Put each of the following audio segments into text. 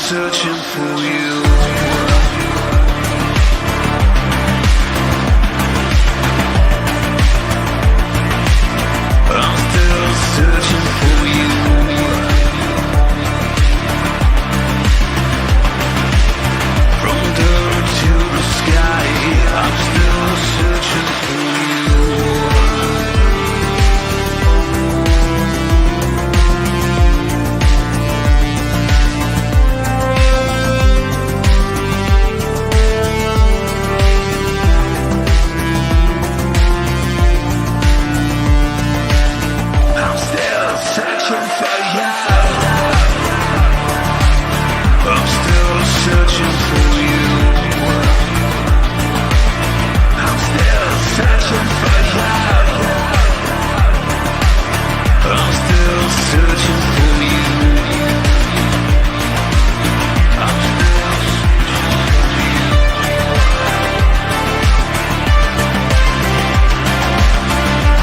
searching for you. I'm still searching for you. From dirt to the sky, I'm still searching for you. I'm still searching for you. I'm still searching for you. I'm still searching for you. I'm still searching for you. I'm still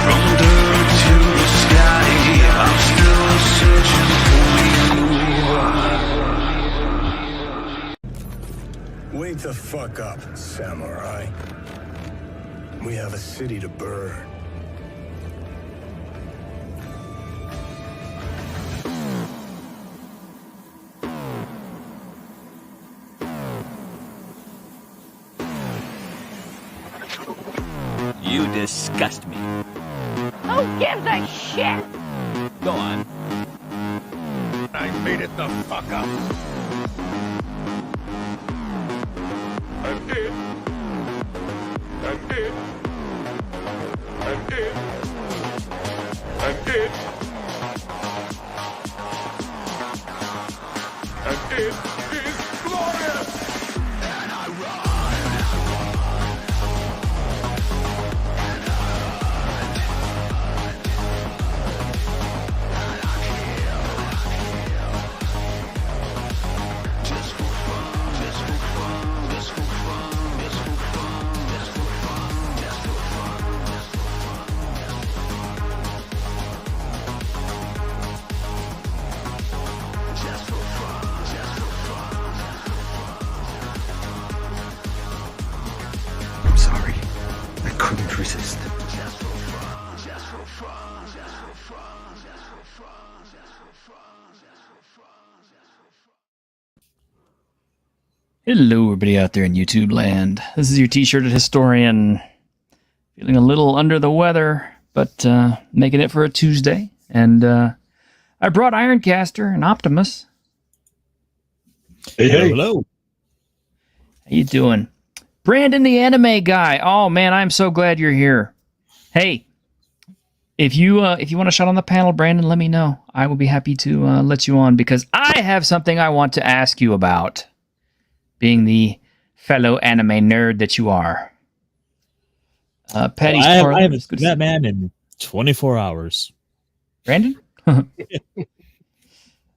from dirt to the sky. I'm still searching for you. Wake the fuck up, samurai. We have a city to burn. You disgust me. Who gives a shit? Go on. I made it the fuck up. I'm it. I'm it. I'm it. I'm it. And it is glorious. And I run. I'm sorry. I couldn't resist. Hello, everybody out there in YouTube land. This is your T-shirted historian, feeling a little under the weather, but making it for a Tuesday. And I brought Ironcaster and Optimus. Hey, hey. Hello. How you doing? Brandon, the anime guy. Oh man, I'm so glad you're here. Hey, if you want to shut on the panel, Brandon, let me know. I will be happy to let you on because I have something I want to ask you about. Being the fellow anime nerd that you are. Patty's I haven't seen that man in 24 hours. Brandon?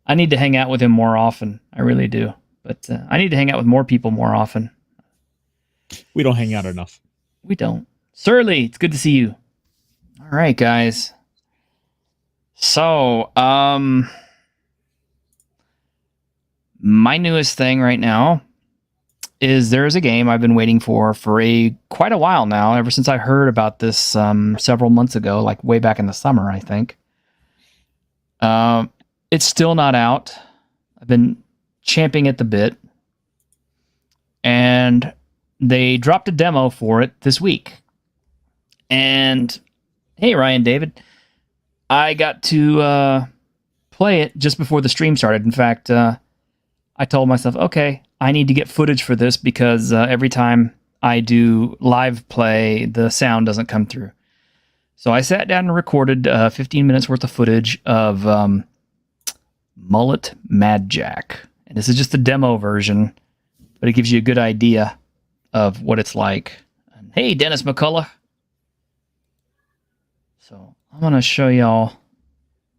I need to hang out with him more often. I really do. But I need to hang out with more people more often. We don't hang out enough. We don't. Surly, it's good to see you. All right, guys. So, my newest thing right now is there's a game I've been waiting for quite a while now, ever since I heard about this several months ago, like way back in the summer, I think. It's still not out. I've been champing at the bit. And they dropped a demo for it this week. And hey, Ryan David, I got to play it just before the stream started. In fact, I told myself, okay, I need to get footage for this because every time I do live play, the sound doesn't come through. So I sat down and recorded 15 minutes worth of footage of Mullet Madjack. And this is just the demo version, but it gives you a good idea of what it's like. And hey, Dennis McCullough. So I'm going to show y'all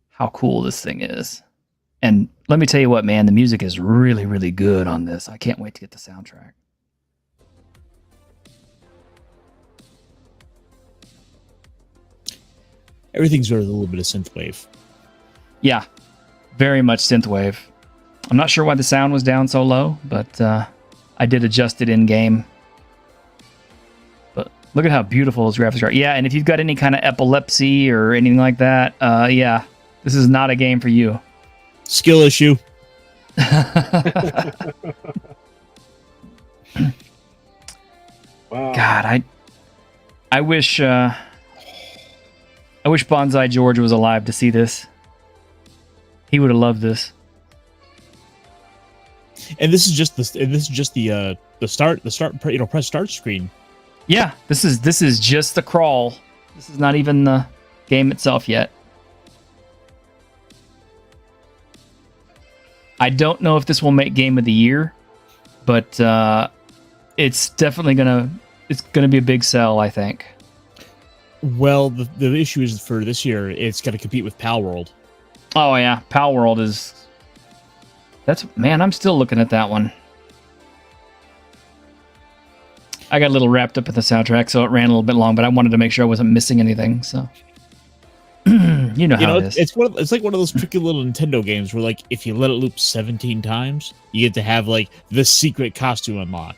how cool this thing is. And let me tell you what, man, the music is really, really good on this. I can't wait to get the soundtrack. Everything's got a little bit of synthwave. Yeah, very much synthwave. I'm not sure why the sound was down so low, but I did adjust it in game. But look at how beautiful those graphics are. Yeah, and if you've got any kind of epilepsy or anything like that, yeah, this is not a game for you. Skill issue. Wow. God, I wish Bonsai George was alive to see this. He would have loved this. And this is just the start, press start screen. Yeah, this is just the crawl. This is not even the game itself yet. I don't know if this will make Game of the Year, but it's definitely gonna be a big sell, I think. Well, the issue is for this year, it's got to compete with Pal World. Oh yeah, Pal World is. Man, I'm still looking at that one. I got a little wrapped up in the soundtrack, so it ran a little bit long, but I wanted to make sure I wasn't missing anything. So, you know how it is. It's like one of those tricky little Nintendo games where, like, if you let it loop 17 times, you get to have like the secret costume unlock.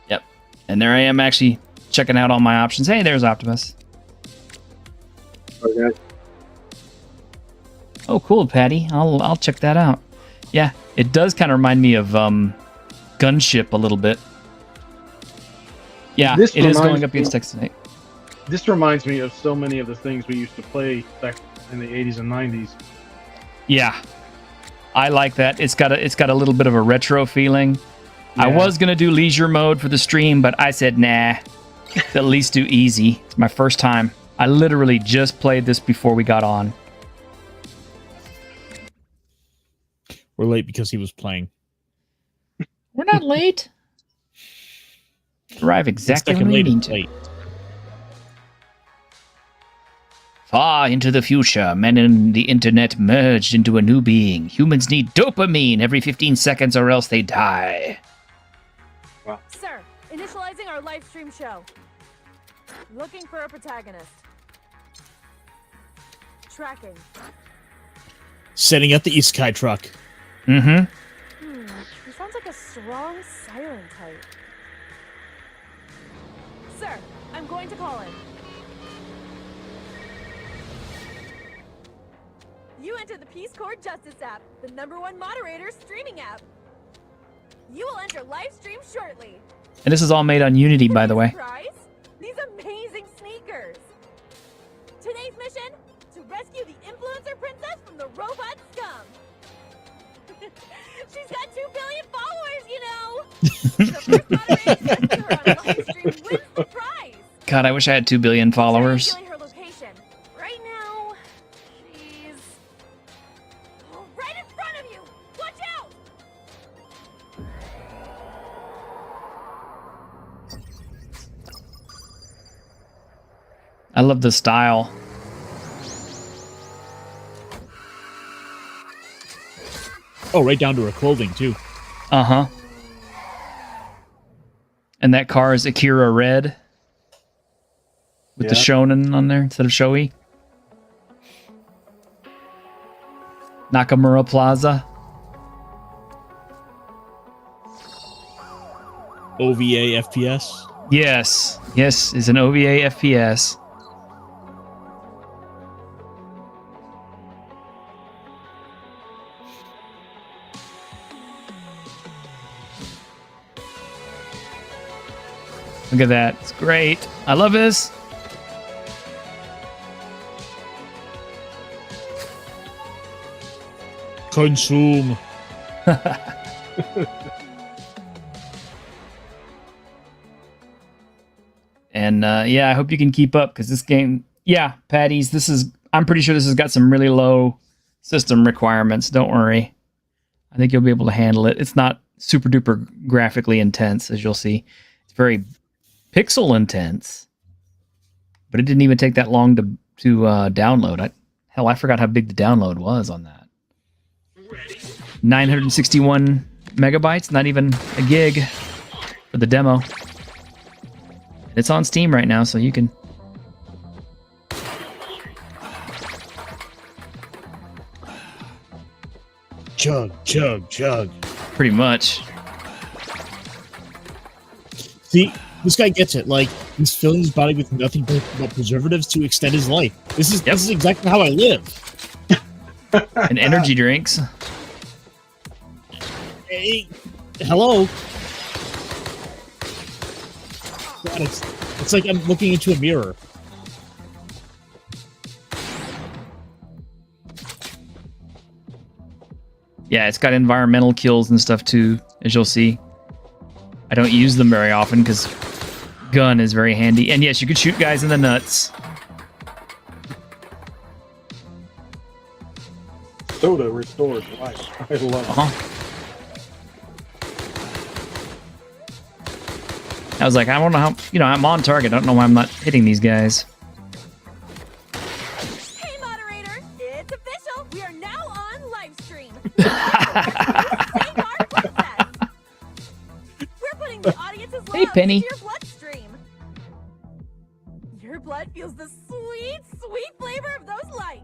Yep. And there I am actually checking out all my options. Hey, there's Optimus. Okay. Oh, cool, Patty. I'll check that out. Yeah, it does kind of remind me of Gunship a little bit. Yeah, This it is reminds going up me- against Texan 8. This reminds me of so many of the things we used to play back in the 80s and 90s. Yeah, I like that. It's got a little bit of a retro feeling. I Yeah. was gonna do leisure mode for the stream, but I said nah. At least do easy. It's my first time. I literally just played this before we got on. We're late because he was playing. We're not late. Arrive exactly when Second we late need is to. late. Far into the future, men and the internet merged into a new being. Humans need dopamine every 15 seconds or else they die. Sir, initializing our live stream show. Looking for a protagonist. Tracking. Setting up the Isekai truck. Mm-hmm. He sounds like a strong siren type. Sir, I'm going to call in. You entered the Peace Corps Justice app, the #1 moderator streaming app. You will enter live stream shortly. And this is all made on Unity, by the way. Surprise? These amazing sneakers. Today's mission: to rescue the influencer princess from the robot scum. She's got 2 billion followers, you know. The first moderator to rescue her on a live stream wins the prize. God, I wish I had 2 billion followers. Triangulate her location. Right now, she's right in front of you. Watch out! I love the style. Oh, right down to her clothing too. Uh-huh. And that car is Akira Red. With the Yeah. shonen on there instead of showy. Nakamura Plaza. OVA FPS. Yes. Yes, is an OVA FPS. Look at that. It's great. I love this. Consume. And yeah, I hope you can keep up because this game, yeah, Patties, I'm pretty sure this has got some really low system requirements. Don't worry. I think you'll be able to handle it. It's not super duper graphically intense, as you'll see. It's very pixel intense, but it didn't even take that long to download. Hell, I forgot how big the download was on that. 961 megabytes, not even a gig for the demo. It's on Steam right now, so you can chug, chug, chug. Pretty much. See, this guy gets it. Like, he's filling his body with nothing but preservatives to extend his life. This is exactly how I live. And energy drinks. Hey, hello. God, it's like I'm looking into a mirror. Yeah, it's got environmental kills and stuff too, as you'll see. I don't use them very often because gun is very handy. And yes, you could shoot guys in the nuts. Soda restores life. I love it. I was like, I don't know how, I'm on target. I don't know why I'm not hitting these guys. Hey, moderator, it's official. We are now on live stream. We're putting the audience's love Hey, Penny. into your bloodstream. Your blood feels the sweet, sweet flavor of those likes.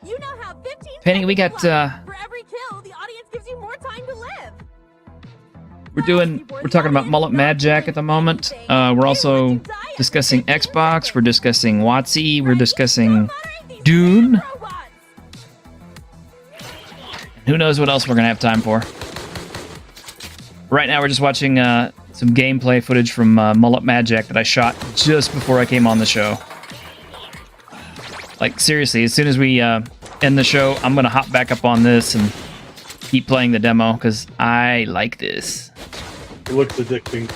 You now have 15 Penny, we seconds got, left. For every kill, the audience gives you more time to live. We're talking about Mullet Madjack at the moment. We're also discussing Xbox. We're discussing WOTC. We're discussing DUNE. Who knows what else we're going to have time for. Right now, we're just watching some gameplay footage from Mullet Madjack that I shot just before I came on the show. Like, seriously, as soon as we end the show, I'm going to hop back up on this and keep playing the demo, because I like this. It looks addicting.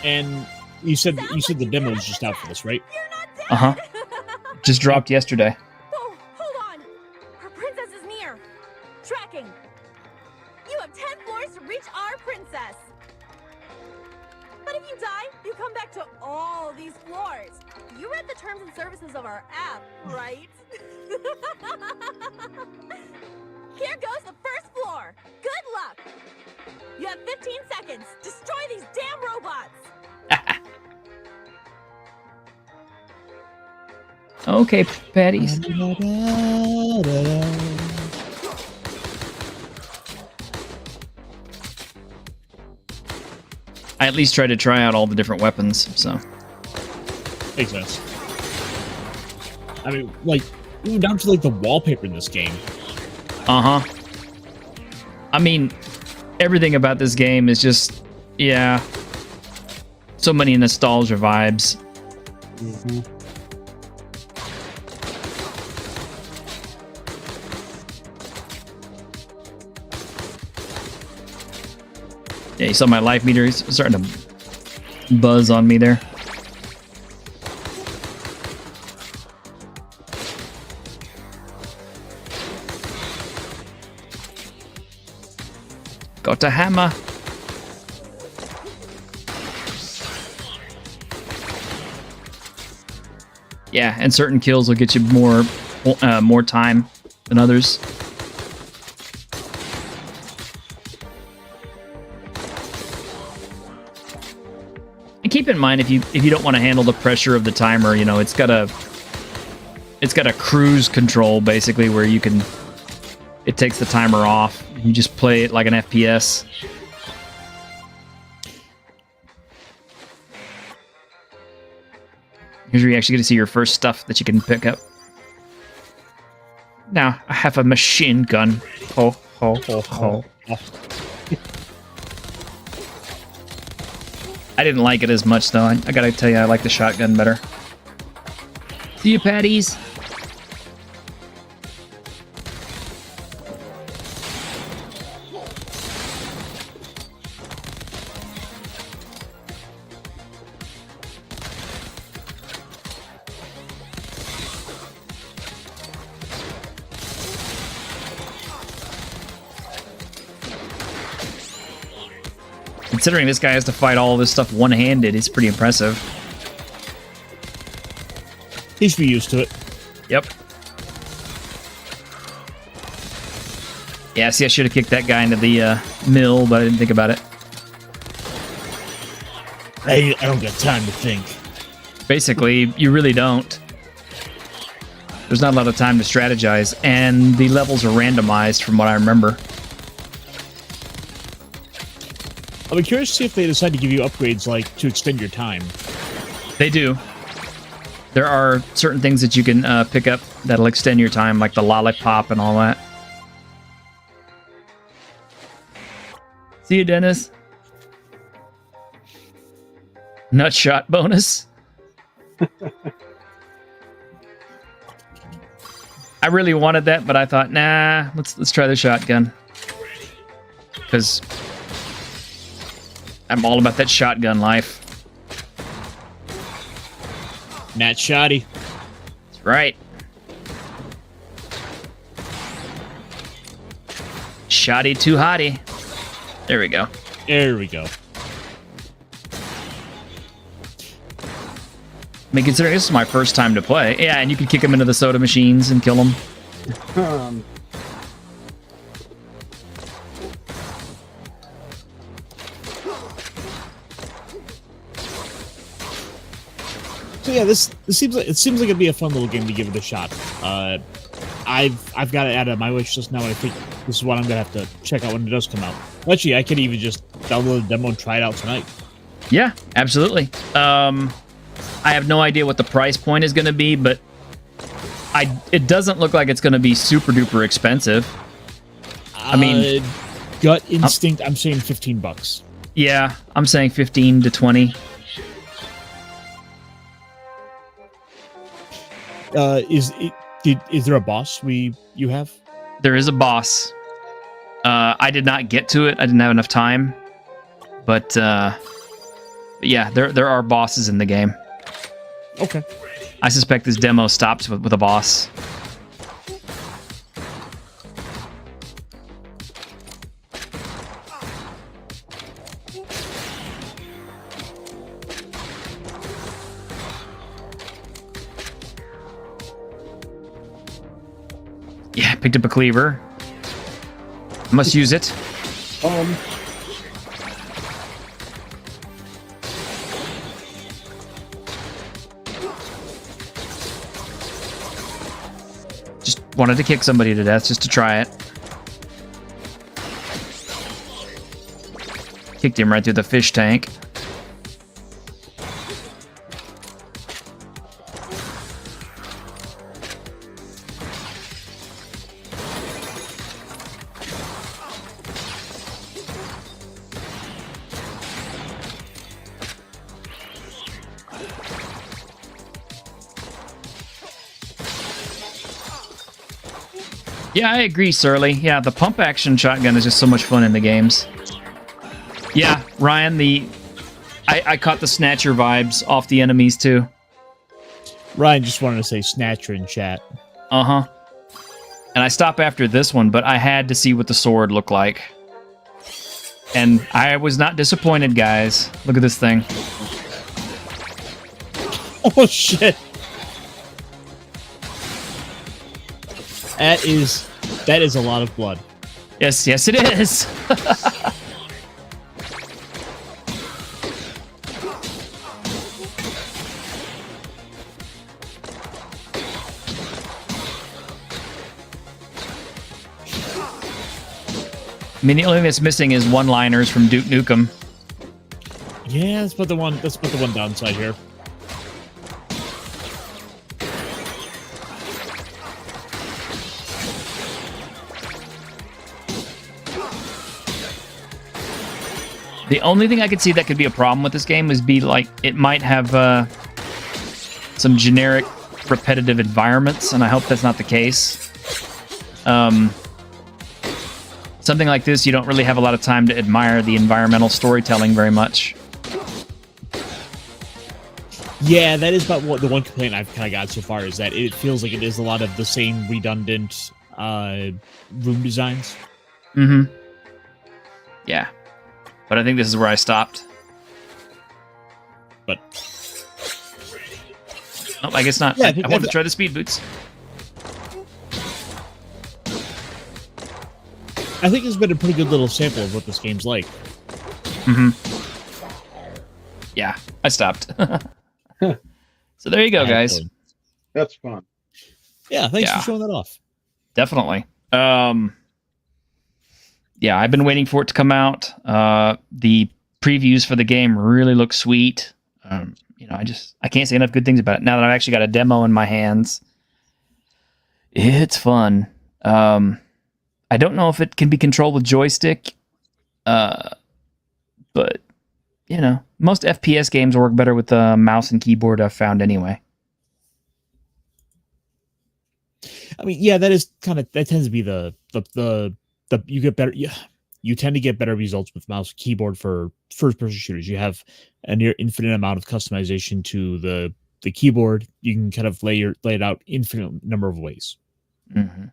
And you said the demo is just out for this, right? Uh-huh. Just dropped yesterday. Oh, hold on. Our princess is near. Tracking. You have 10 floors to reach our princess. But if you die, you come back to all these floors. You read the terms and services of our app, right? Here goes the first floor. Good luck. You have 15 seconds. Destroy these damn robots. Okay, patties. I at least tried to try out all the different weapons, so. Makes sense. I mean, like, even down to, like, the wallpaper in this game. Uh-huh. I mean, everything about this game is just, yeah. So many nostalgia vibes. Mm-hmm. Yeah, you saw my life meter. It's starting to buzz on me there. Got a hammer. Yeah, and certain kills will get you more time than others. And keep in mind, if you don't want to handle the pressure of the timer, it's got a cruise control basically where it takes the timer off. You just play it like an FPS. Here's where you actually get to see your first stuff that you can pick up. Now, I have a machine gun. Ho, ho, ho, ho. I didn't like it as much, though. I gotta tell you, I like the shotgun better. See you, patties. Considering this guy has to fight all this stuff one-handed, it's pretty impressive. He should be used to it. Yep. Yeah, see, I should have kicked that guy into the mill, but I didn't think about it. I don't got time to think. Basically, you really don't. There's not a lot of time to strategize, and the levels are randomized from what I remember. I'll be curious to see if they decide to give you upgrades, like, to extend your time. They do. There are certain things that you can pick up that'll extend your time, like the lollipop and all that. See you, Dennis. Nut shot bonus. I really wanted that, but I thought, nah, let's try the shotgun. Because I'm all about that shotgun life. Nat Shoddy. That's right. Shoddy too hotty. There we go. There we go. I mean, considering this is my first time to play. Yeah, and you can kick them into the soda machines and kill them. So yeah, this seems like it'd be a fun little game to give it a shot. I've got it out of my wish list now, and I think this is what I'm gonna have to check out when it does come out. Actually, I could even just download the demo and try it out tonight. Yeah, absolutely. I have no idea what the price point is going to be, but it doesn't look like it's going to be super duper expensive. I mean, gut instinct, I'm saying $15. Yeah, I'm saying 15 to 20. Is there a boss you have? There is a boss. I did not get to it. I didn't have enough time. But yeah, there are bosses in the game. Okay. I suspect this demo stops with a boss. Yeah, picked up a cleaver. I must use it. Just wanted to kick somebody to death just to try it. Kicked him right through the fish tank. Yeah, I agree, Surly. Yeah, the pump action shotgun is just so much fun in the games. Yeah, Ryan, I caught the Snatcher vibes off the enemies too. Ryan just wanted to say Snatcher in chat. Uh-huh. And I stopped after this one, but I had to see what the sword looked like. And I was not disappointed, guys. Look at this thing. Oh, shit. That is a lot of blood. Yes, yes, it is. I mean, the only thing that's missing is one-liners from Duke Nukem. Yeah, that's about the one downside here. The only thing I could see that could be a problem with this game is like it might have some generic repetitive environments, and I hope that's not the case. Something like this, you don't really have a lot of time to admire the environmental storytelling very much. Yeah, that is about what the one complaint I've kind of got so far is that it feels like it is a lot of the same redundant room designs. Mm-hmm. Yeah. But I think this is where I stopped. But oh, I guess not. Yeah, I wanted to try the speed boots. I think it's been a pretty good little sample of what this game's like. Mm-hmm. Yeah, I stopped. So there you go, guys. That's fun. Yeah, thanks Yeah. for showing that off. Definitely. Yeah, I've been waiting for it to come out. The previews for the game really look sweet. I can't say enough good things about it. Now that I've actually got a demo in my hands, it's fun. I don't know if it can be controlled with joystick, but most FPS games work better with the mouse and keyboard. I've found anyway. I mean, yeah, that tends to be the you get better. Yeah, you tend to get better results with mouse and keyboard for first-person shooters. You have a near infinite amount of customization to the keyboard. You can kind of lay it out infinite number of ways. Mm-hmm.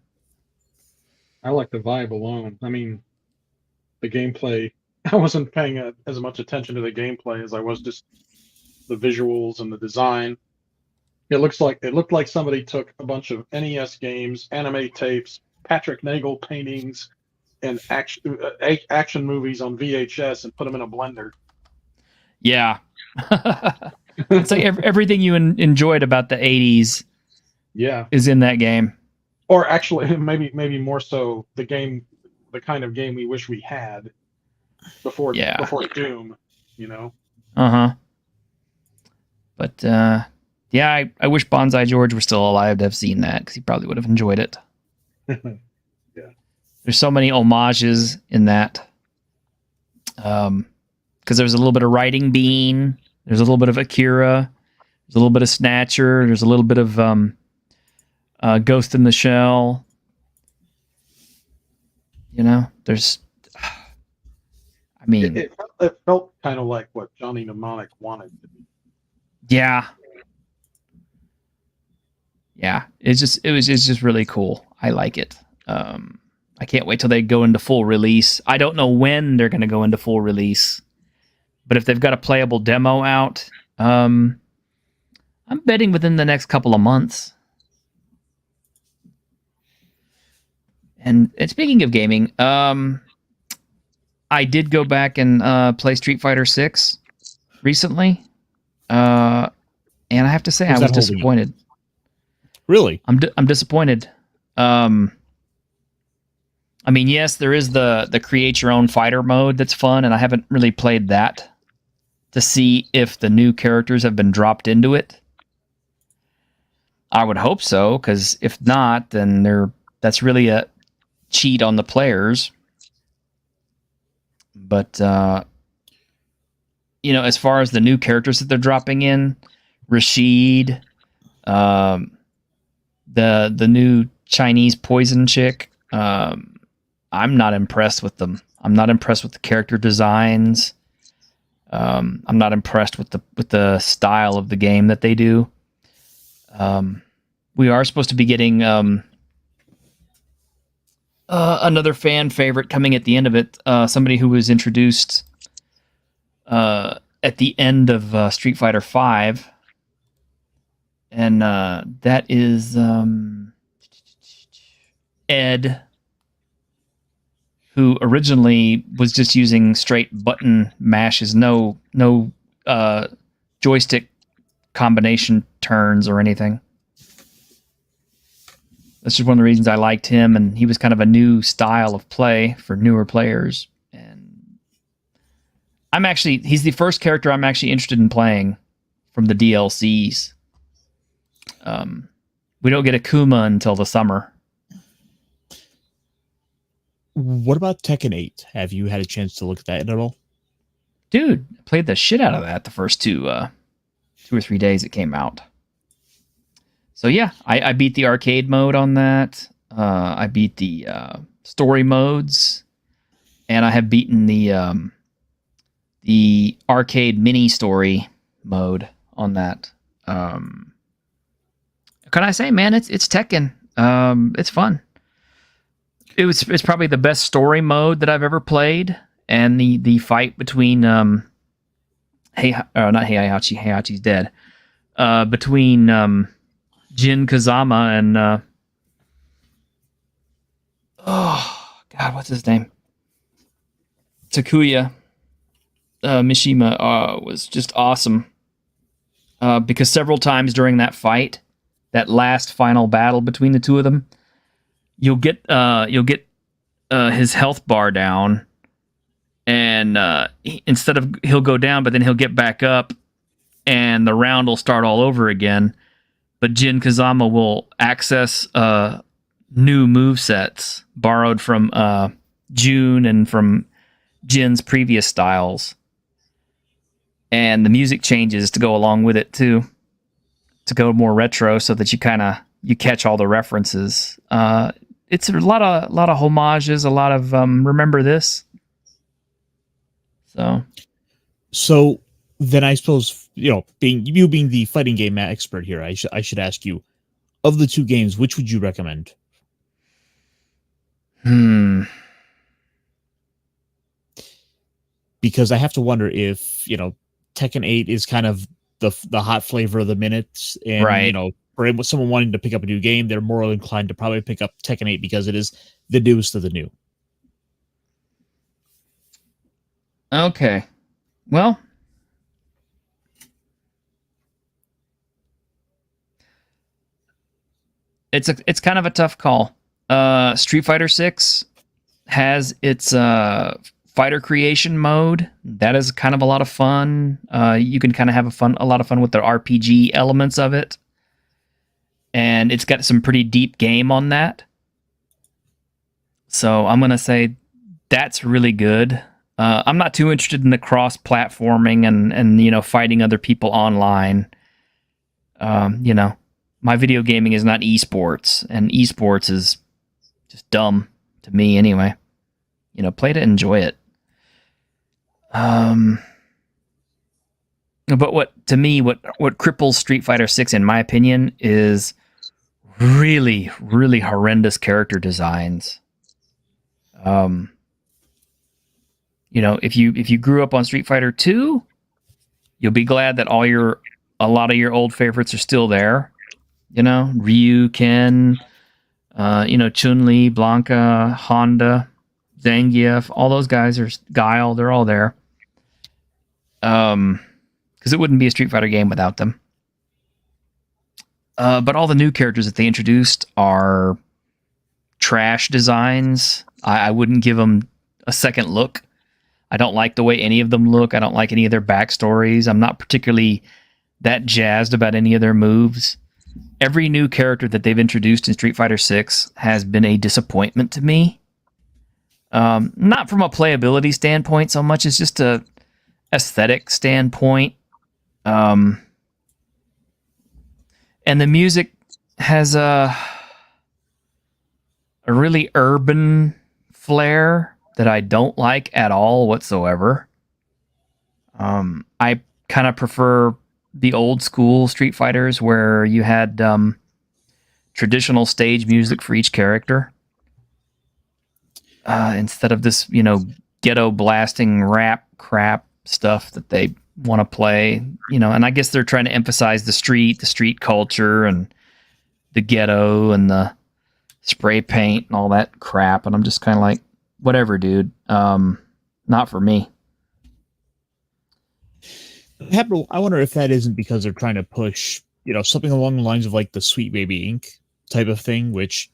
I like the vibe alone. I mean, the gameplay. I wasn't paying as much attention to the gameplay as I was just the visuals and the design. It looked like somebody took a bunch of NES games, anime tapes, Patrick Nagel paintings, and action movies on VHS and put them in a blender. Yeah. It's like everything you enjoyed about the 80s is in that game. Or actually, maybe more so the kind of game we wish we had before Doom, Uh-huh. But, yeah, I wish Bonsai George were still alive to have seen that, because he probably would have enjoyed it. Yeah. There's so many homages in that. Because there's a little bit of Riding Bean, there's a little bit of Akira, there's a little bit of Snatcher, there's a little bit of Ghost in the Shell. There's... I mean... It felt kind of like what Johnny Mnemonic wanted to be. Yeah. Yeah, it's just really cool. I like it. I can't wait till they go into full release. I don't know when they're going to go into full release, but if they've got a playable demo out, I'm betting within the next couple of months. And speaking of gaming, I did go back and play Street Fighter 6 recently, and I have to say I was disappointed. Really? I'm disappointed. I mean, yes, there is the create your own fighter mode that's fun, and I haven't really played that to see if the new characters have been dropped into it. I would hope so, because if not, then that's really a cheat on the players. But as far as the new characters that they're dropping in, Rashid, the new Chinese poison chick, I'm not impressed with them. I'm not impressed with the character designs. I'm not impressed with the style of the game that they do. We are supposed to be getting another fan favorite coming at the end of it. Somebody who was introduced at the end of Street Fighter V. And that is Ed, who originally was just using straight button mashes, no joystick combination turns or anything. That's just one of the reasons I liked him, and he was kind of a new style of play for newer players. And he's the first character I'm actually interested in playing from the DLCs. We don't get Akuma until the summer. What about Tekken 8? Have you had a chance to look at that at all? Dude, I played the shit out of that the first 2 or 3 days it came out. So yeah, I beat the arcade mode on that. I beat the story modes, and I have beaten the arcade mini story mode on that. Can I say, man, it's Tekken. It's fun. It's probably the best story mode that I've ever played, and the fight between not Heihachi. Heihachi's dead. Between Jin Kazama and what's his name? Takuya Mishima was just awesome. Because several times during that fight, that last final battle between the two of them, you'll get his health bar down, and instead of he'll go down, but then he'll get back up, and the round will start all over again. But Jin Kazama will access new movesets borrowed from June and from Jin's previous styles. And the music changes to go along with it too, to go more retro, so that you catch all the references. It's a lot of homages, a lot of remember this. So then I suppose, being the fighting game expert here, I should ask you, of the two games, which would you recommend? Because I have to wonder if, Tekken 8 is kind of the hot flavor of the minute, and right. For someone wanting to pick up a new game, they're more inclined to probably pick up Tekken 8 because it is the newest of the new. Okay. Well, it's kind of a tough call. Street Fighter 6 has its fighter creation mode. That is kind of a lot of fun. You can kind of have a lot of fun with the RPG elements of it. And it's got some pretty deep game on that. So I'm going to say that's really good. I'm not too interested in the cross-platforming and fighting other people online. My video gaming is not esports, and esports is just dumb to me anyway. Play to enjoy it. But what cripples Street Fighter 6, in my opinion, is really, really horrendous character designs. If you grew up on Street Fighter 2, you'll be glad that a lot of your old favorites are still there. Ryu, Ken, Chun-Li, Blanca, Honda, Zangief, all those guys are Guile, they're all there. Because it wouldn't be a Street Fighter game without them. But all the new characters that they introduced are trash designs. I wouldn't give them a second look. I don't like the way any of them look. I don't like any of their backstories. I'm not particularly that jazzed about any of their moves. Every new character that they've introduced in Street Fighter 6 has been a disappointment to me. Not from a playability standpoint so much as just a aesthetic standpoint. And the music has a really urban flair that I don't like at all whatsoever. I kind of prefer the old school Street Fighters where you had traditional stage music for each character. Instead of this, ghetto blasting rap crap stuff that they want to play, and I guess they're trying to emphasize the street culture and the ghetto and the spray paint and all that crap. And I'm just kind of like, whatever, dude. Not for me. I wonder if that isn't because they're trying to push, something along the lines of like the Sweet Baby Inc. type of thing, which,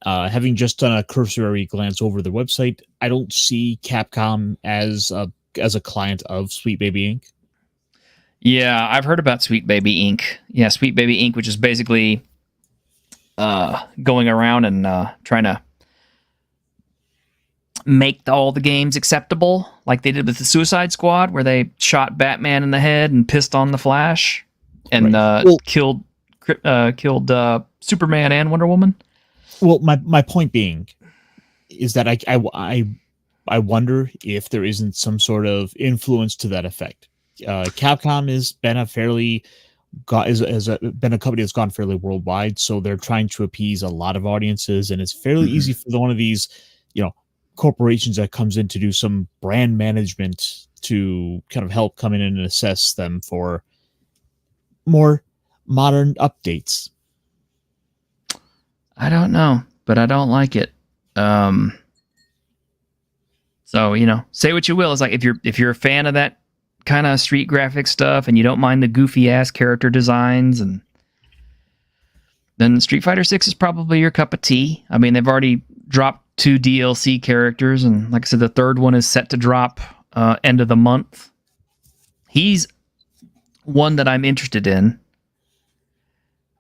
having just done a cursory glance over the website, I don't see Capcom as a client of Sweet Baby Inc. Yeah, I've heard about Sweet Baby Inc. Yeah, Sweet Baby Inc., which is basically going around and trying to make all the games acceptable, like they did with the Suicide Squad, where they shot Batman in the head and pissed on the Flash, and killed Superman and Wonder Woman. Well, my point being is that I wonder if there isn't some sort of influence to that effect. Capcom has been been a company that's gone fairly worldwide, so they're trying to appease a lot of audiences, and it's fairly easy for one of these, corporations that comes in to do some brand management to kind of help come in and assess them for more modern updates. I don't know, but I don't like it. So, say what you will. It's like if you're a fan of that kind of street graphic stuff and you don't mind the goofy ass character designs and then Street Fighter 6 is probably your cup of tea. I mean, they've already dropped 2 DLC characters, and like I said, the third one is set to drop end of the month. He's one that I'm interested in.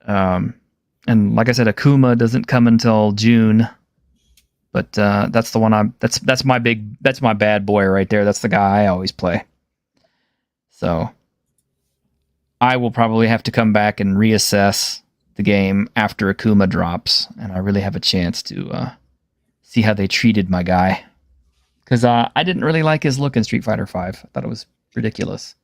And like I said, Akuma doesn't come until June, but that's the one that's my bad boy right there. That's the guy I always play. So I will probably have to come back and reassess the game after Akuma drops, and I really have a chance to see how they treated my guy, because I didn't really like his look in Street Fighter V. I thought it was ridiculous.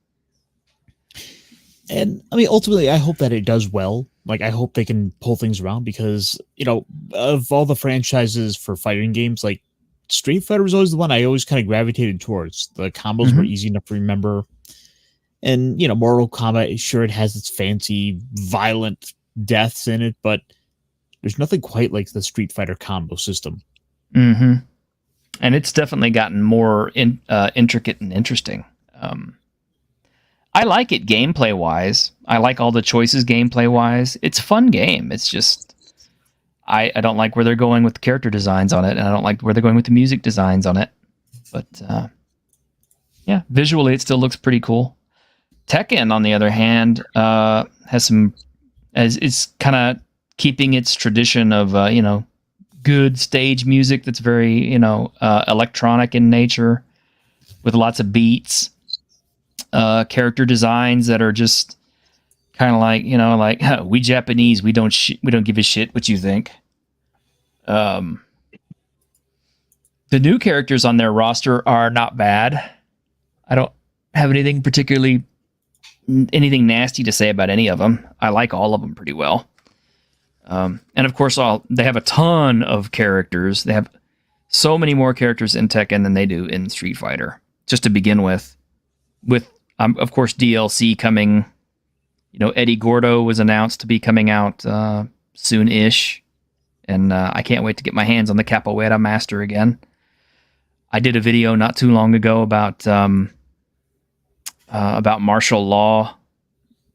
And I mean, ultimately, I hope that it does well. Like, I hope they can pull things around because, you know, of all the franchises for fighting games, like Street Fighter was always the one I always kind of gravitated towards. The combos were easy enough to remember. And, you know, Mortal Kombat, sure, it has its fancy, violent deaths in it, but there's nothing quite like the Street Fighter combo system. Mm-hmm. And it's definitely gotten more intricate and interesting. I like it gameplay-wise. I like all the choices gameplay-wise. It's a fun game. It's just, I don't like where they're going with the character designs on it, and I don't like where they're going with the music designs on it. But, yeah, visually it still looks pretty cool. Tekken, on the other hand, has some, as it's kind of keeping its tradition of, you know, good stage music that's very, you know, electronic in nature, with lots of beats. Character designs that are just kind of like, you know, like, we Japanese, we don't give a shit what you think. The new characters on their roster are not bad. I don't have anything nasty to say about any of them. I like all of them pretty well. And of course, they have a ton of characters. They have so many more characters in Tekken than they do in Street Fighter, just to begin with of course, DLC coming. You know, Eddie Gordo was announced to be coming out soon-ish, and I can't wait to get my hands on the Capoeira Master again. I did a video not too long ago about martial law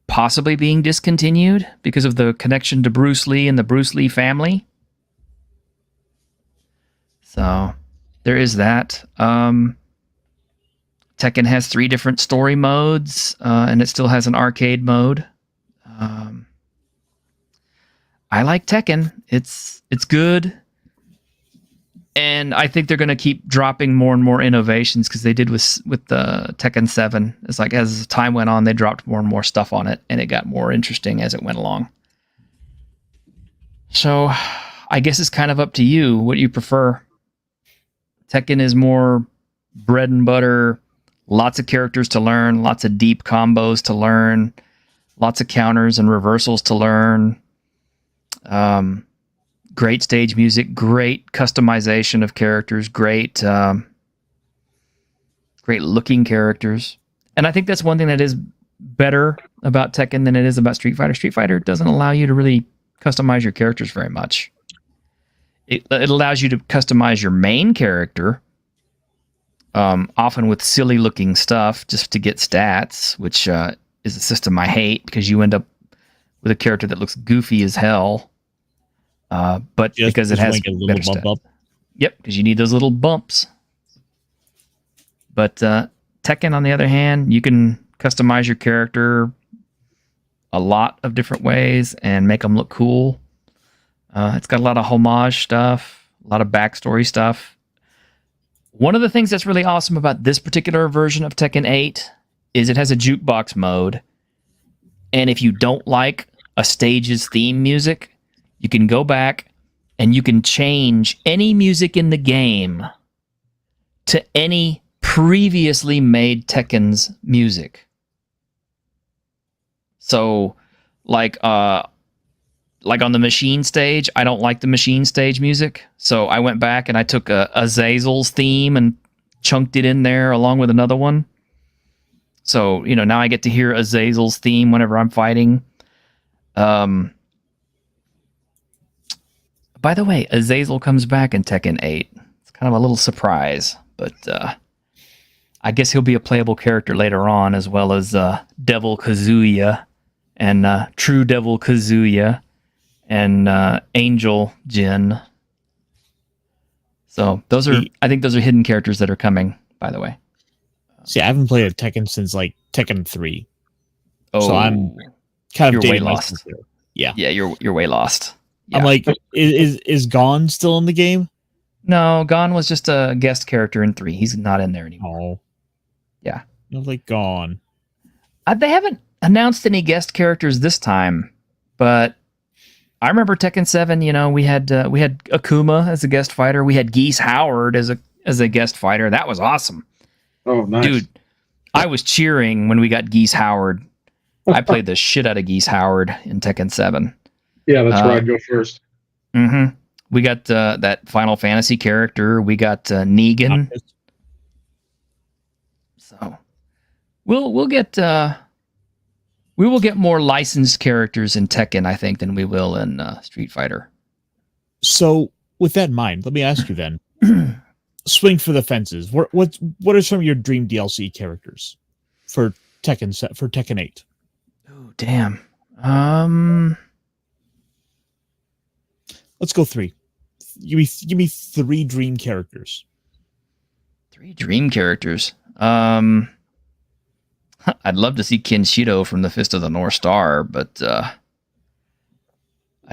possibly being discontinued because of the connection to Bruce Lee and the Bruce Lee family. So there is that. Tekken has 3 different story modes, and it still has an arcade mode. I like Tekken. It's good. And I think they're going to keep dropping more and more innovations, because they did with the Tekken 7. It's like, as time went on, they dropped more and more stuff on it, and it got more interesting as it went along. So I guess it's kind of up to you what you prefer. Tekken is more bread and butter. Lots of characters to learn, lots of deep combos to learn, lots of counters and reversals to learn. Great stage music, great customization of characters, great looking characters. And I think that's one thing that is better about Tekken than it is about Street Fighter. Street Fighter doesn't allow you to really customize your characters very much. It allows you to customize your main character, often with silly looking stuff just to get stats, which is a system I hate, because you end up with a character that looks goofy as hell. But just because it has like a little bump up. Yep, because you need those little bumps. But Tekken, on the other hand, you can customize your character a lot of different ways and make them look cool. It's got a lot of homage stuff, a lot of backstory stuff. One of the things that's really awesome about this particular version of Tekken 8 is it has a jukebox mode. And if you don't like a stage's theme music, you can go back and you can change any music in the game to any previously made Tekken's music. So, like on the Machine stage, I don't like the Machine stage music. So I went back and I took a Azazel's theme and chunked it in there along with another one. So, you know, now I get to hear Azazel's theme whenever I'm fighting. By the way, Azazel comes back in Tekken 8. It's kind of a little surprise, but I guess he'll be a playable character later on, as well as Devil Kazuya and True Devil Kazuya and Angel Jin. So I think those are hidden characters that are coming, by the way. See, I haven't played a Tekken since like Tekken 3. Oh, so I'm kind of you're way dating lost. myself there. Yeah. Yeah, you're way lost. Yeah. I'm like, is Gon still in the game? No, Gon was just a guest character in 3. He's not in there anymore. Oh. Yeah. I was like, Gon. They haven't announced any guest characters this time, but I remember Tekken 7, we had Akuma as a guest fighter. We had Geese Howard as a guest fighter. That was awesome. Oh, nice. Dude, I was cheering when we got Geese Howard. I played the shit out of Geese Howard in Tekken 7. Yeah, that's where I'd go first. Mm-hmm. We got that Final Fantasy character. We got Negan. So we will get more licensed characters in Tekken, I think, than we will in Street Fighter. So with that in mind, let me ask you then. Swing for the fences. What are some of your dream DLC characters for Tekken 8? Oh, damn. Let's go 3. Give me 3 dream characters. 3 dream characters. I'd love to see Kinshido from the Fist of the North Star, but I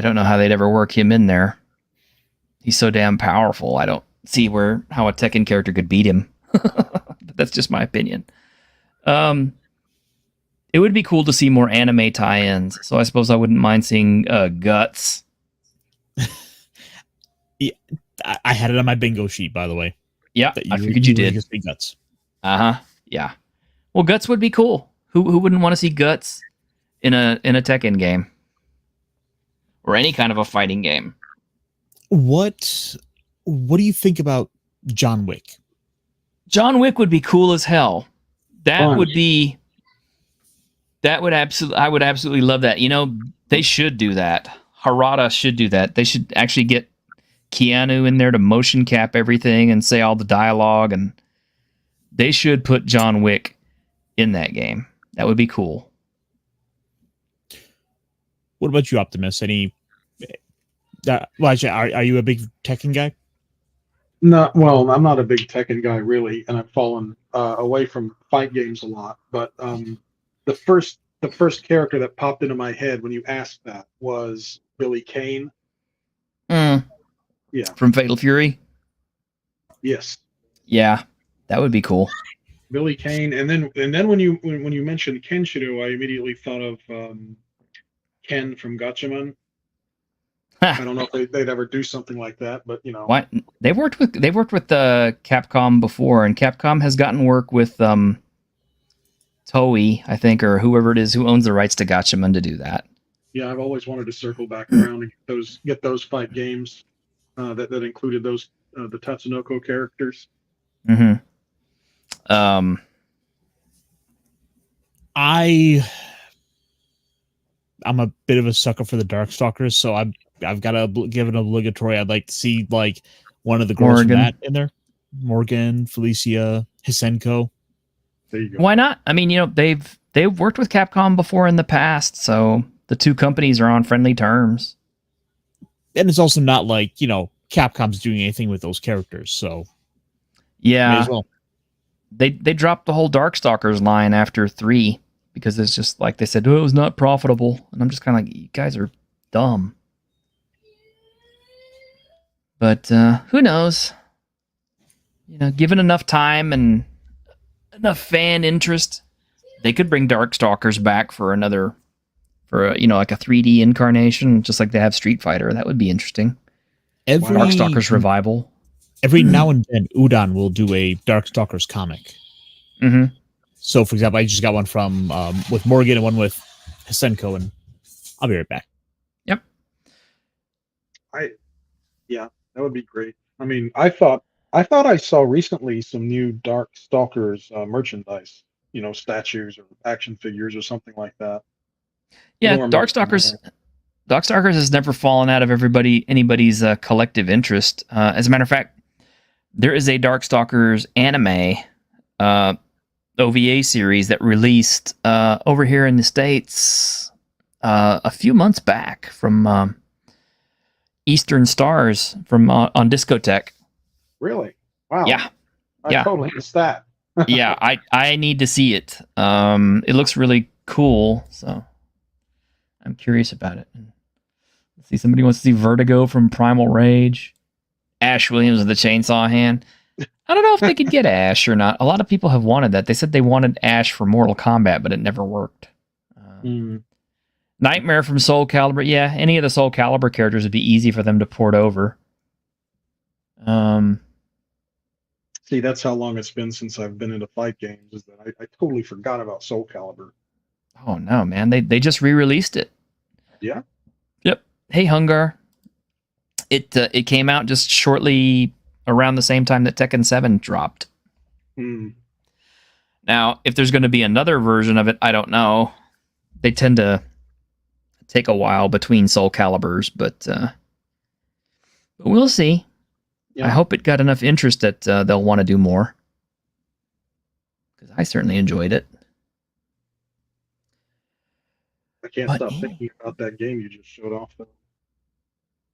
don't know how they'd ever work him in there. He's so damn powerful. I don't see how a Tekken character could beat him. But that's just my opinion. It would be cool to see more anime tie-ins, so I suppose I wouldn't mind seeing Guts. Yeah, I had it on my bingo sheet, by the way. Yeah, I figured you did. Guts. Uh-huh, yeah. Well, Guts would be cool. Who wouldn't want to see Guts in a Tekken game? Or any kind of a fighting game. What do you think about John Wick? John Wick would be cool as hell. I would absolutely love that. They should do that. Harada should do that. They should actually get Keanu in there to motion cap everything and say all the dialogue, and they should put John Wick in that game. That would be cool. What about you, Optimus? Are you a big Tekken guy? No, well, I'm not a big Tekken guy really, and I've fallen away from fight games a lot. But the first character that popped into my head when you asked that was Billy Kane. Yeah, from Fatal Fury. Yes. Yeah, that would be cool. Billy Kane, and then when you mentioned Kenshido, I immediately thought of Ken from Gatchaman. I don't know if they'd ever do something like that, but Why they've worked with Capcom before, and Capcom has gotten work with Toei, I think, or whoever it is who owns the rights to Gatchaman to do that. Yeah, I've always wanted to circle back around and get those fight games that included those the Tatsunoko characters. Mm-hmm. I'm a bit of a sucker for the Darkstalkers, so I've got to give it obligatory. I'd like to see like one of the girls from that in there. Morgan, Felicia, Hisenko. There you go. Why not? I mean, they've worked with Capcom before in the past, so the two companies are on friendly terms. And it's also not like, Capcom's doing anything with those characters, so yeah. May as well. They dropped the whole Darkstalkers line after 3 because it's just like they said, it was not profitable. And I'm just kind of like, you guys are dumb. But who knows? Given enough time and enough fan interest, they could bring Darkstalkers back for like a 3D incarnation, just like they have Street Fighter. That would be interesting. Darkstalkers revival. Every now and then, Udon will do a Darkstalkers comic. Mm-hmm. So, for example, I just got one from with Morgan and one with Hisenko, and I'll be right back. Yep. Yeah, that would be great. I mean, I thought I saw recently some new Darkstalkers merchandise, statues or action figures or something like that. Yeah, Darkstalkers has never fallen out of anybody's collective interest. As a matter of fact, there is a Darkstalkers anime OVA series that released over here in the States a few months back from Eastern Stars from on Discotech. Really? Wow. Yeah. I yeah. totally missed that. Yeah, I need to see it. It looks really cool, so I'm curious about it. Let's see, somebody wants to see Vertigo from Primal Rage. Ash Williams with the chainsaw hand. I don't know if they could get Ash or not. A lot of people have wanted that. They said they wanted Ash for Mortal Kombat, but it never worked. Nightmare from Soul Calibur. Yeah, any of the Soul Calibur characters would be easy for them to port over. See, that's how long it's been since I've been into fight games, is that I totally forgot about Soul Calibur. Oh no, man. They just re-released it. Yeah? Yep. Hey, Hungar. It came out just shortly around the same time that Tekken 7 dropped. Now, if there's going to be another version of it, I don't know. They tend to take a while between Soul Caliburs, but we'll see. Yeah. I hope it got enough interest that they'll want to do more. Because I certainly enjoyed it. I can't stop thinking about that game you just showed off, though.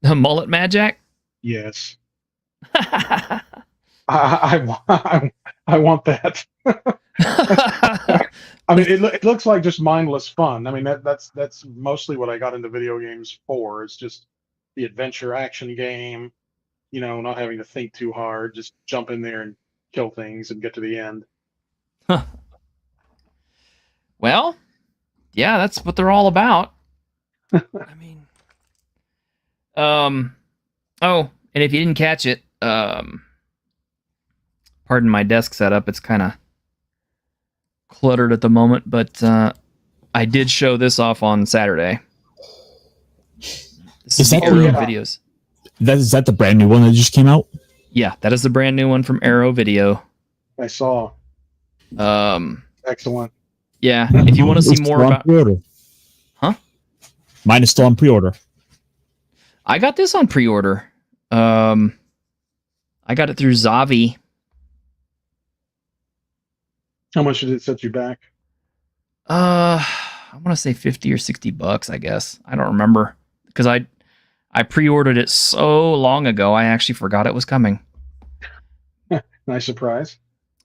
The Mullet Madjack? Yes. I want that. I mean, it looks like just mindless fun. I mean, that's mostly what I got into video games for. It's just the adventure action game. You know, not having to think too hard, just jump in there and kill things and get to the end. Huh. Well, yeah, that's what they're all about. I mean, oh, and if you didn't catch it, pardon my desk setup, it's kind of cluttered at the moment, but I did show this off on Saturday. This is that Arrow Videos. Is that the brand new one that just came out? Yeah, that is the brand new one from Arrow Video. I saw. Excellent. Yeah, if you want to see more about... Pre-order. Huh? Mine is still on pre-order. I got this on pre-order. I got it through Zavi. How much did it set you back? I want to say $50 or $60, I guess. I don't remember. Because I pre-ordered it so long ago, I actually forgot it was coming. Nice surprise.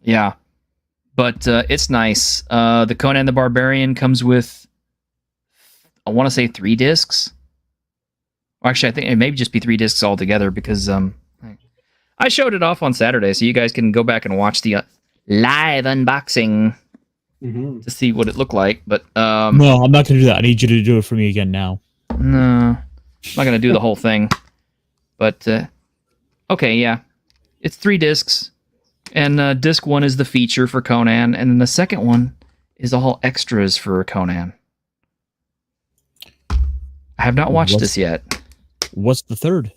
Yeah. But it's nice. The Conan the Barbarian comes with, I want to say 3 discs. Well, actually, I think it may just be 3 discs altogether because I showed it off on Saturday, so you guys can go back and watch the live unboxing to see what it looked like. But no, I'm not going to do that. I need you to do it for me again now. No, I'm not going to do the whole thing. But, okay, yeah. It's 3 discs. And disc 1 is the feature for Conan. And then the second one is all extras for Conan. I have not watched this yet. What's the third?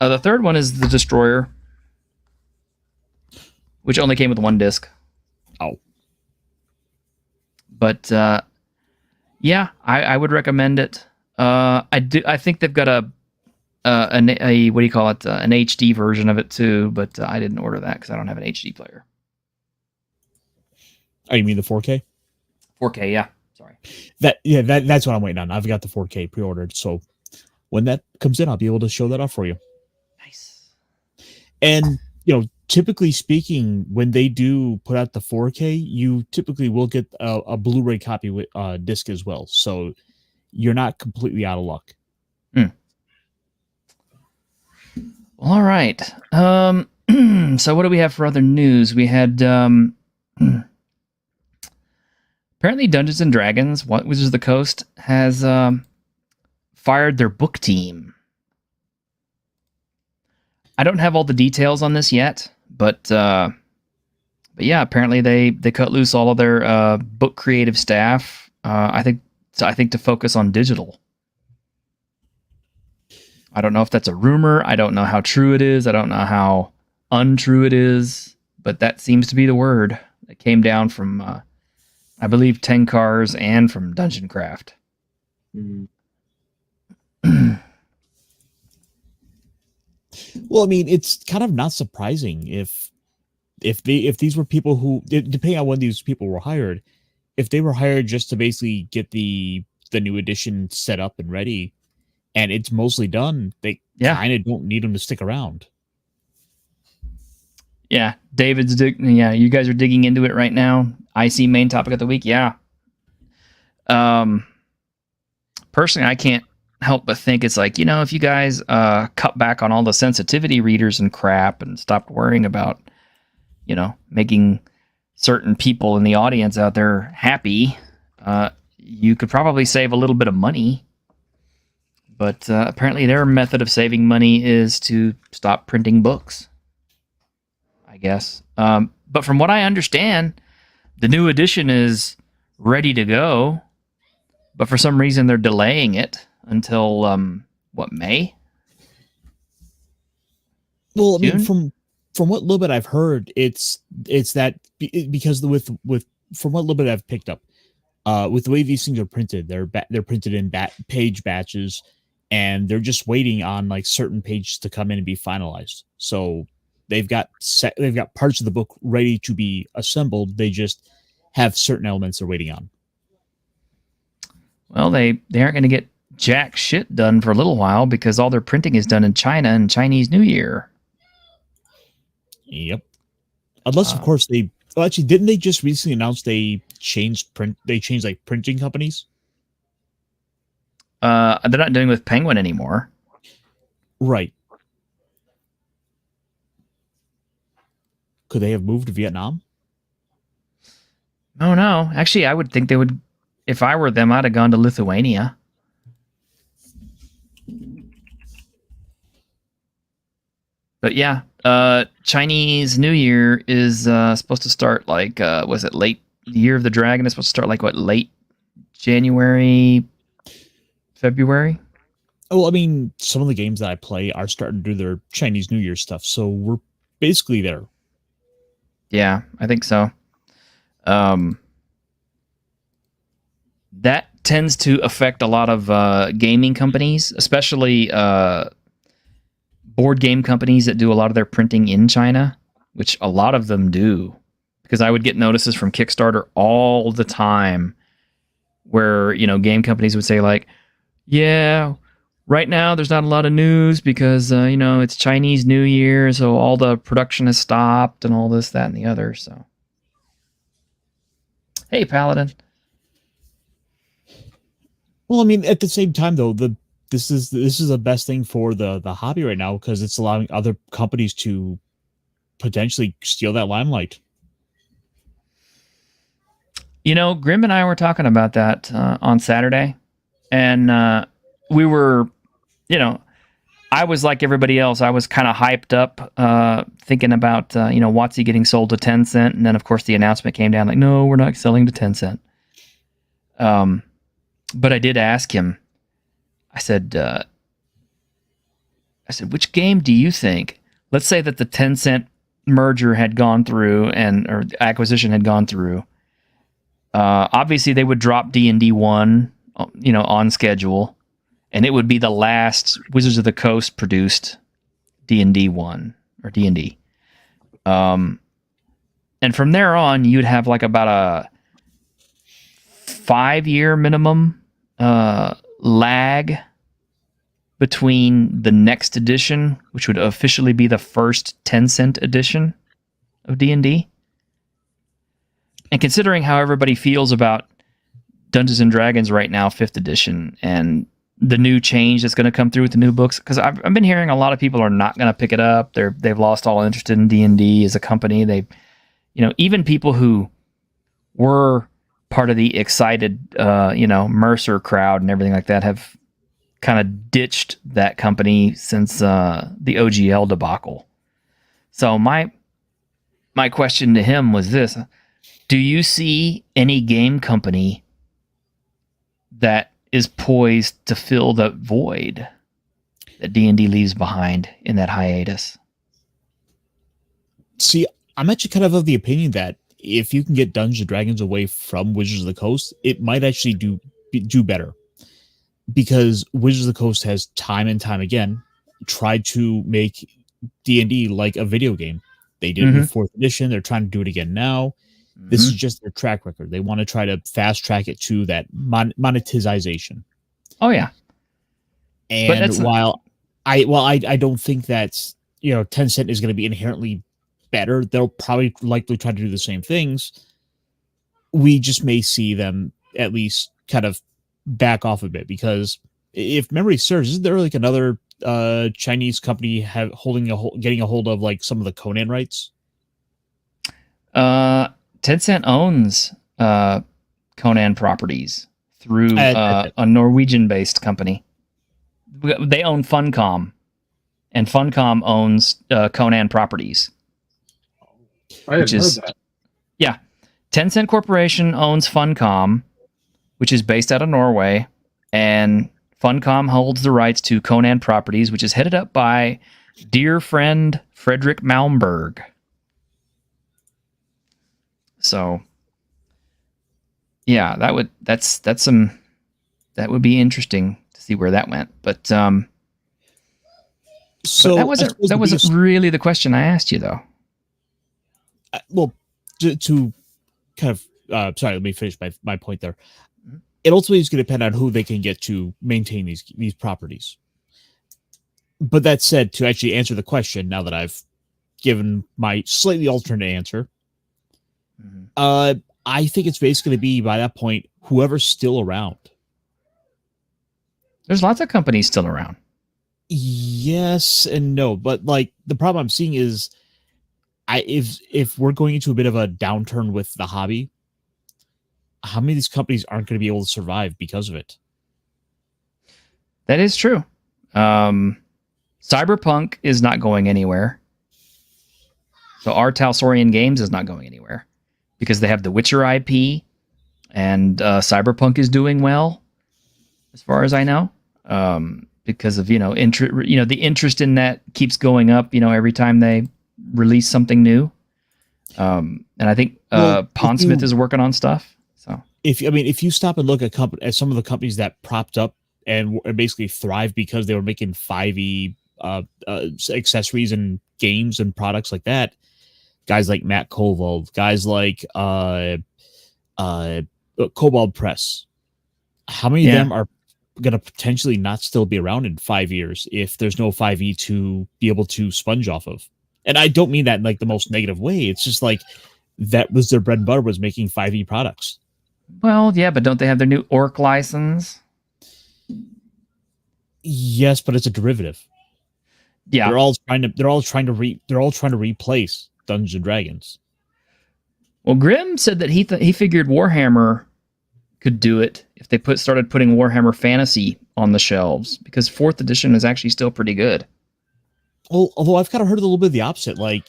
The third one is the Destroyer, which only came with 1 disc. Oh. But, yeah, I would recommend it. I think they've got a what do you call it? An HD version of it too, but I didn't order that because I don't have an HD player. Oh, you mean the 4K? 4K, yeah. Sorry. That's what I'm waiting on. I've got the 4K pre-ordered, so when that comes in, I'll be able to show that off for you. Nice. And typically speaking, when they do put out the 4K, you typically will get a Blu-ray copy with disc as well, so you're not completely out of luck. All right. So what do we have for other news? We had apparently Dungeons and Dragons, Wizards of the Coast, has fired their book team. I don't have all the details on this yet, but yeah, apparently they cut loose all of their book creative staff. I think to focus on digital. I don't know if that's a rumor. I don't know how true it is. I don't know how untrue it is, but that seems to be the word that came down from, I believe, 10 Cars and from Dungeon Craft. Well, I mean, it's kind of not surprising if these were people who, depending on when these people were hired, if they were hired just to basically get the new edition set up and ready, and it's mostly done. They kind of don't need them to stick around. Yeah, you guys are digging into it right now. IC main topic of the week. Yeah. Personally, I can't help but think it's like, if you guys cut back on all the sensitivity readers and crap and stopped worrying about, making certain people in the audience out there happy, you could probably save a little bit of money. But apparently their method of saving money is to stop printing books, I guess. But from what I understand, the new edition is ready to go. But for some reason, they're delaying it until, May? Well, I mean, from what little bit I've heard, it's that because from what little bit I've picked up, with the way these things are printed, they're printed in page batches, and they're just waiting on like certain pages to come in and be finalized. So they've got parts of the book ready to be assembled. They just have certain elements they're waiting on. Well, they aren't going to get jack shit done for a little while because all their printing is done in China and Chinese New Year. Yep. Unless, of course, actually, didn't they just recently announce they changed like printing companies? They're not doing with Penguin anymore. Right. Could they have moved to Vietnam? No. Actually, I would think they would. If I were them, I'd have gone to Lithuania. But yeah, Chinese New Year is supposed to start like, was it late Year of the Dragon? It's supposed to start like late January, February? Oh, I mean, some of the games that I play are starting to do their Chinese New Year stuff, so we're basically there. Yeah, I think so. That tends to affect a lot of gaming companies, especially board game companies that do a lot of their printing in China, which a lot of them do. Because I would get notices from Kickstarter all the time where, game companies would say like, yeah, right now there's not a lot of news because, it's Chinese New Year, so all the production has stopped and all this, that, and the other. So, hey, Paladin. Well, I mean, at the same time, though, this is the best thing for the hobby right now because it's allowing other companies to potentially steal that limelight. Grim and I were talking about that on Saturday, and we were, I was like everybody else. I was kind of hyped up, thinking about, WOTC getting sold to Tencent, and then of course the announcement came down like, no, we're not selling to Tencent. But I did ask him. I said, which game do you think? Let's say that the Tencent merger had gone through or acquisition had gone through. Obviously, they would drop D&D 1, on schedule, and it would be the last Wizards of the Coast produced D&D 1 or D&D. And from there on, you'd have like about a 5-year minimum lag between the next edition, which would officially be the first Tencent edition of D&D. And considering how everybody feels about Dungeons and Dragons right now, 5th edition, and the new change that's going to come through with the new books, because I've been hearing a lot of people are not going to pick it up. They've lost all interest in D&D as a company. They've, even people who were part of the excited, Mercer crowd and everything like that have kind of ditched that company since the OGL debacle. So my question to him was this: do you see any game company that is poised to fill the void that D&D leaves behind in that hiatus? See, I'm actually kind of the opinion that if you can get Dungeons and Dragons away from Wizards of the Coast, it might actually do better. Because Wizards of the Coast has time and time again tried to make D&D like a video game. They did it with 4th edition. They're trying to do it again now. This is just their track record. They want to try to fast track it to that monetization. Oh, yeah. And I don't think that's, Tencent is going to be inherently better. They'll probably likely try to do the same things. We just may see them at least kind of back off a bit, because if memory serves, isn't there like another Chinese company getting a hold of like some of the Conan rights? Tencent owns Conan properties through a Norwegian-based company. They own Funcom, and Funcom owns Conan properties. I hadn't heard that. Yeah. Tencent Corporation owns Funcom, which is based out of Norway, and Funcom holds the rights to Conan properties, which is headed up by dear friend Frederick Malmberg. So, yeah, that would be interesting to see where that went. But that wasn't really the question I asked you, though. Well, to kind of sorry, let me finish my point there. It ultimately is going to depend on who they can get to maintain these properties. But that said, to actually answer the question, now that I've given my slightly alternate answer, I think it's basically going to be, by that point, whoever's still around. There's lots of companies still around. Yes and no, but like the problem I'm seeing is, if we're going into a bit of a downturn with the hobby, how many of these companies aren't going to be able to survive because of it? That is true. Cyberpunk is not going anywhere. So our Talsorian Games is not going anywhere because they have the Witcher IP, and Cyberpunk is doing well, as far as I know, because of the interest in that keeps going up. Every time they release something new, and I think Pondsmith is working on stuff. So if you stop and look at some of the companies that propped up and basically thrived because they were making 5e accessories and games and products like that, guys like Matt Koval, guys like Cobalt Press, how many of them are going to potentially not still be around in 5 years if there's no 5e to be able to sponge off of? And I don't mean that in like the most negative way. It's just like that was their bread and butter, was making 5e products. Well, yeah, but don't they have their new Orc license? Yes, but it's a derivative. Yeah, they're all trying to replace Dungeons and Dragons. Well, Grimm said that he figured Warhammer could do it if they started putting Warhammer Fantasy on the shelves, because 4th edition is actually still pretty good. Well, although I've kind of heard a little bit of the opposite. Like,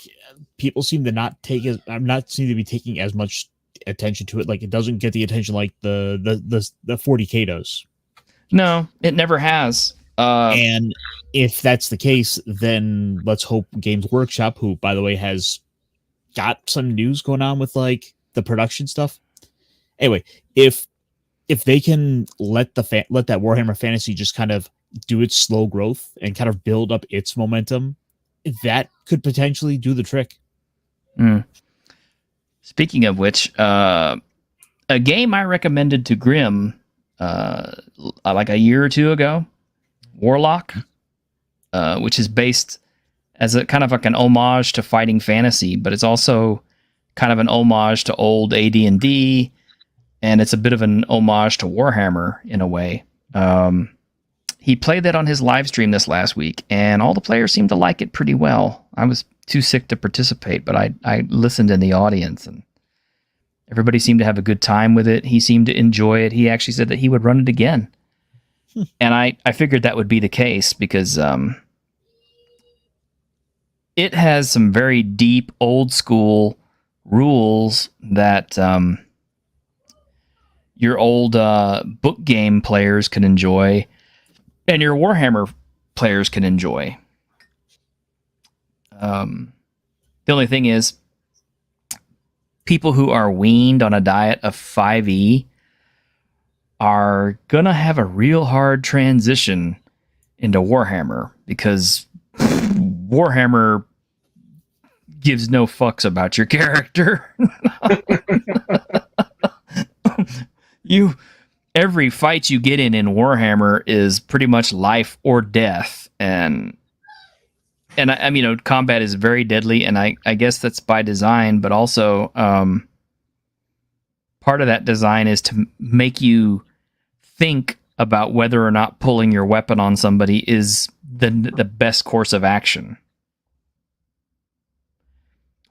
people seem to not be taking as much attention to it. Like, it doesn't get the attention like the 40K does. No, it never has. And if that's the case, then let's hope Games Workshop, who, by the way, has got some news going on with like the production stuff. Anyway, if they can let that Warhammer Fantasy just kind of do its slow growth and kind of build up its momentum, that could potentially do the trick. Speaking of which, a game I recommended to Grimm like a year or two ago, Warlock, which is based as a kind of like an homage to fighting fantasy, but it's also kind of an homage to old AD&D, and it's a bit of an homage to Warhammer in a way. He played that on his live stream this last week, and all the players seemed to like it pretty well. I was too sick to participate, but I listened in the audience, and everybody seemed to have a good time with it. He seemed to enjoy it. He actually said that he would run it again. And I figured that would be the case because it has some very deep, old school rules that your old book game players can enjoy and your Warhammer players can enjoy. The only thing is, people who are weaned on a diet of 5e are gonna have a real hard transition into Warhammer, because Warhammer gives no fucks about your character. every fight you get in Warhammer is pretty much life or death, and I mean, combat is very deadly, and I guess that's by design, but also part of that design is to make you think about whether or not pulling your weapon on somebody is the best course of action.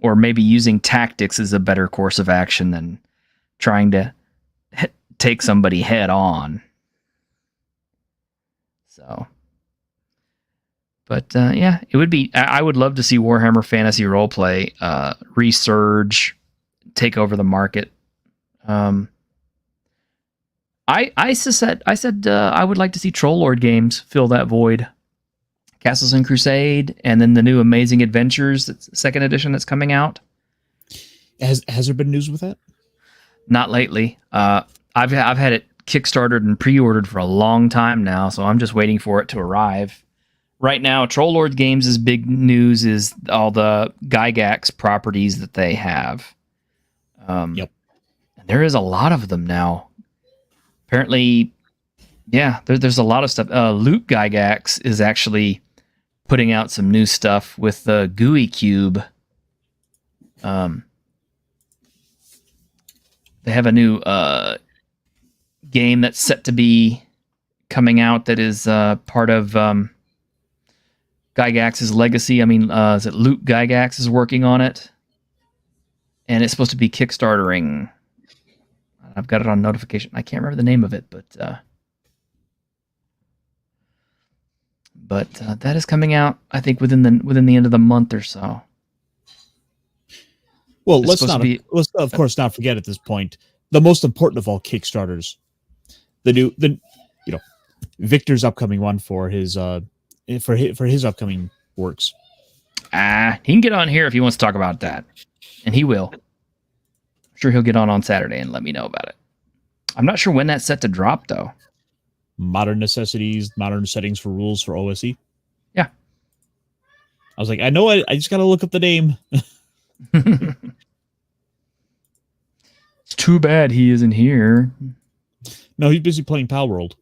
Or maybe using tactics is a better course of action than trying to take somebody head on. So, but yeah, it would be. I would love to see Warhammer Fantasy Roleplay resurge, take over the market. I said I would like to see Troll Lord games fill that void. Castles and Crusade, and then the new Amazing Adventures, second edition that's coming out. Has there been news with that? Not lately. I've had it kickstarted and pre-ordered for a long time now, so I'm just waiting for it to arrive. Right now, Troll Lord Games' big news is all the Gygax properties that they have. Yep. And there is a lot of them now. Apparently, yeah, there's a lot of stuff. Loot Gygax is actually putting out some new stuff with the GUI Cube. They have a new game that's set to be coming out that is part of Gygax's legacy. I mean, is it Loot Gygax is working on it? And it's supposed to be Kickstartering. I've got it on notification. I can't remember the name of it, but that is coming out, I think, within the end of the month or so. Well, let's of course not forget at this point the most important of all Kickstarters, Victor's upcoming one for his upcoming works. He can get on here if he wants to talk about that, and he will. I'm sure he'll get on Saturday and let me know about it. I'm not sure when that's set to drop though. Modern necessities, modern settings for rules for OSE. Yeah. I was like, I know I just got to look up the name. It's too bad he isn't here. No, he's busy playing Pal World.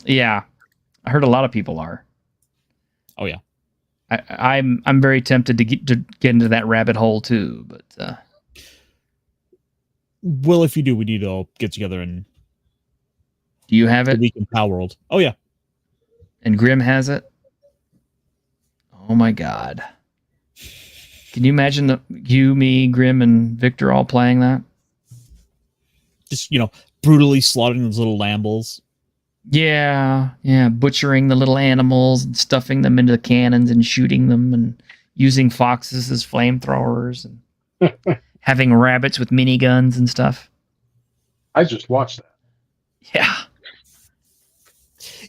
Yeah. I heard a lot of people are. Oh yeah. I'm very tempted to get into that rabbit hole too, but well, if you do, we need to all get together and do you have it? Week in Pal World. Oh yeah. And Grim has it? Oh my god. Can you imagine you, me, Grim, and Victor all playing that? Just, brutally slaughtering those little lambles. Yeah, butchering the little animals and stuffing them into the cannons and shooting them and using foxes as flamethrowers and having rabbits with miniguns and stuff. I just watched that. Yeah.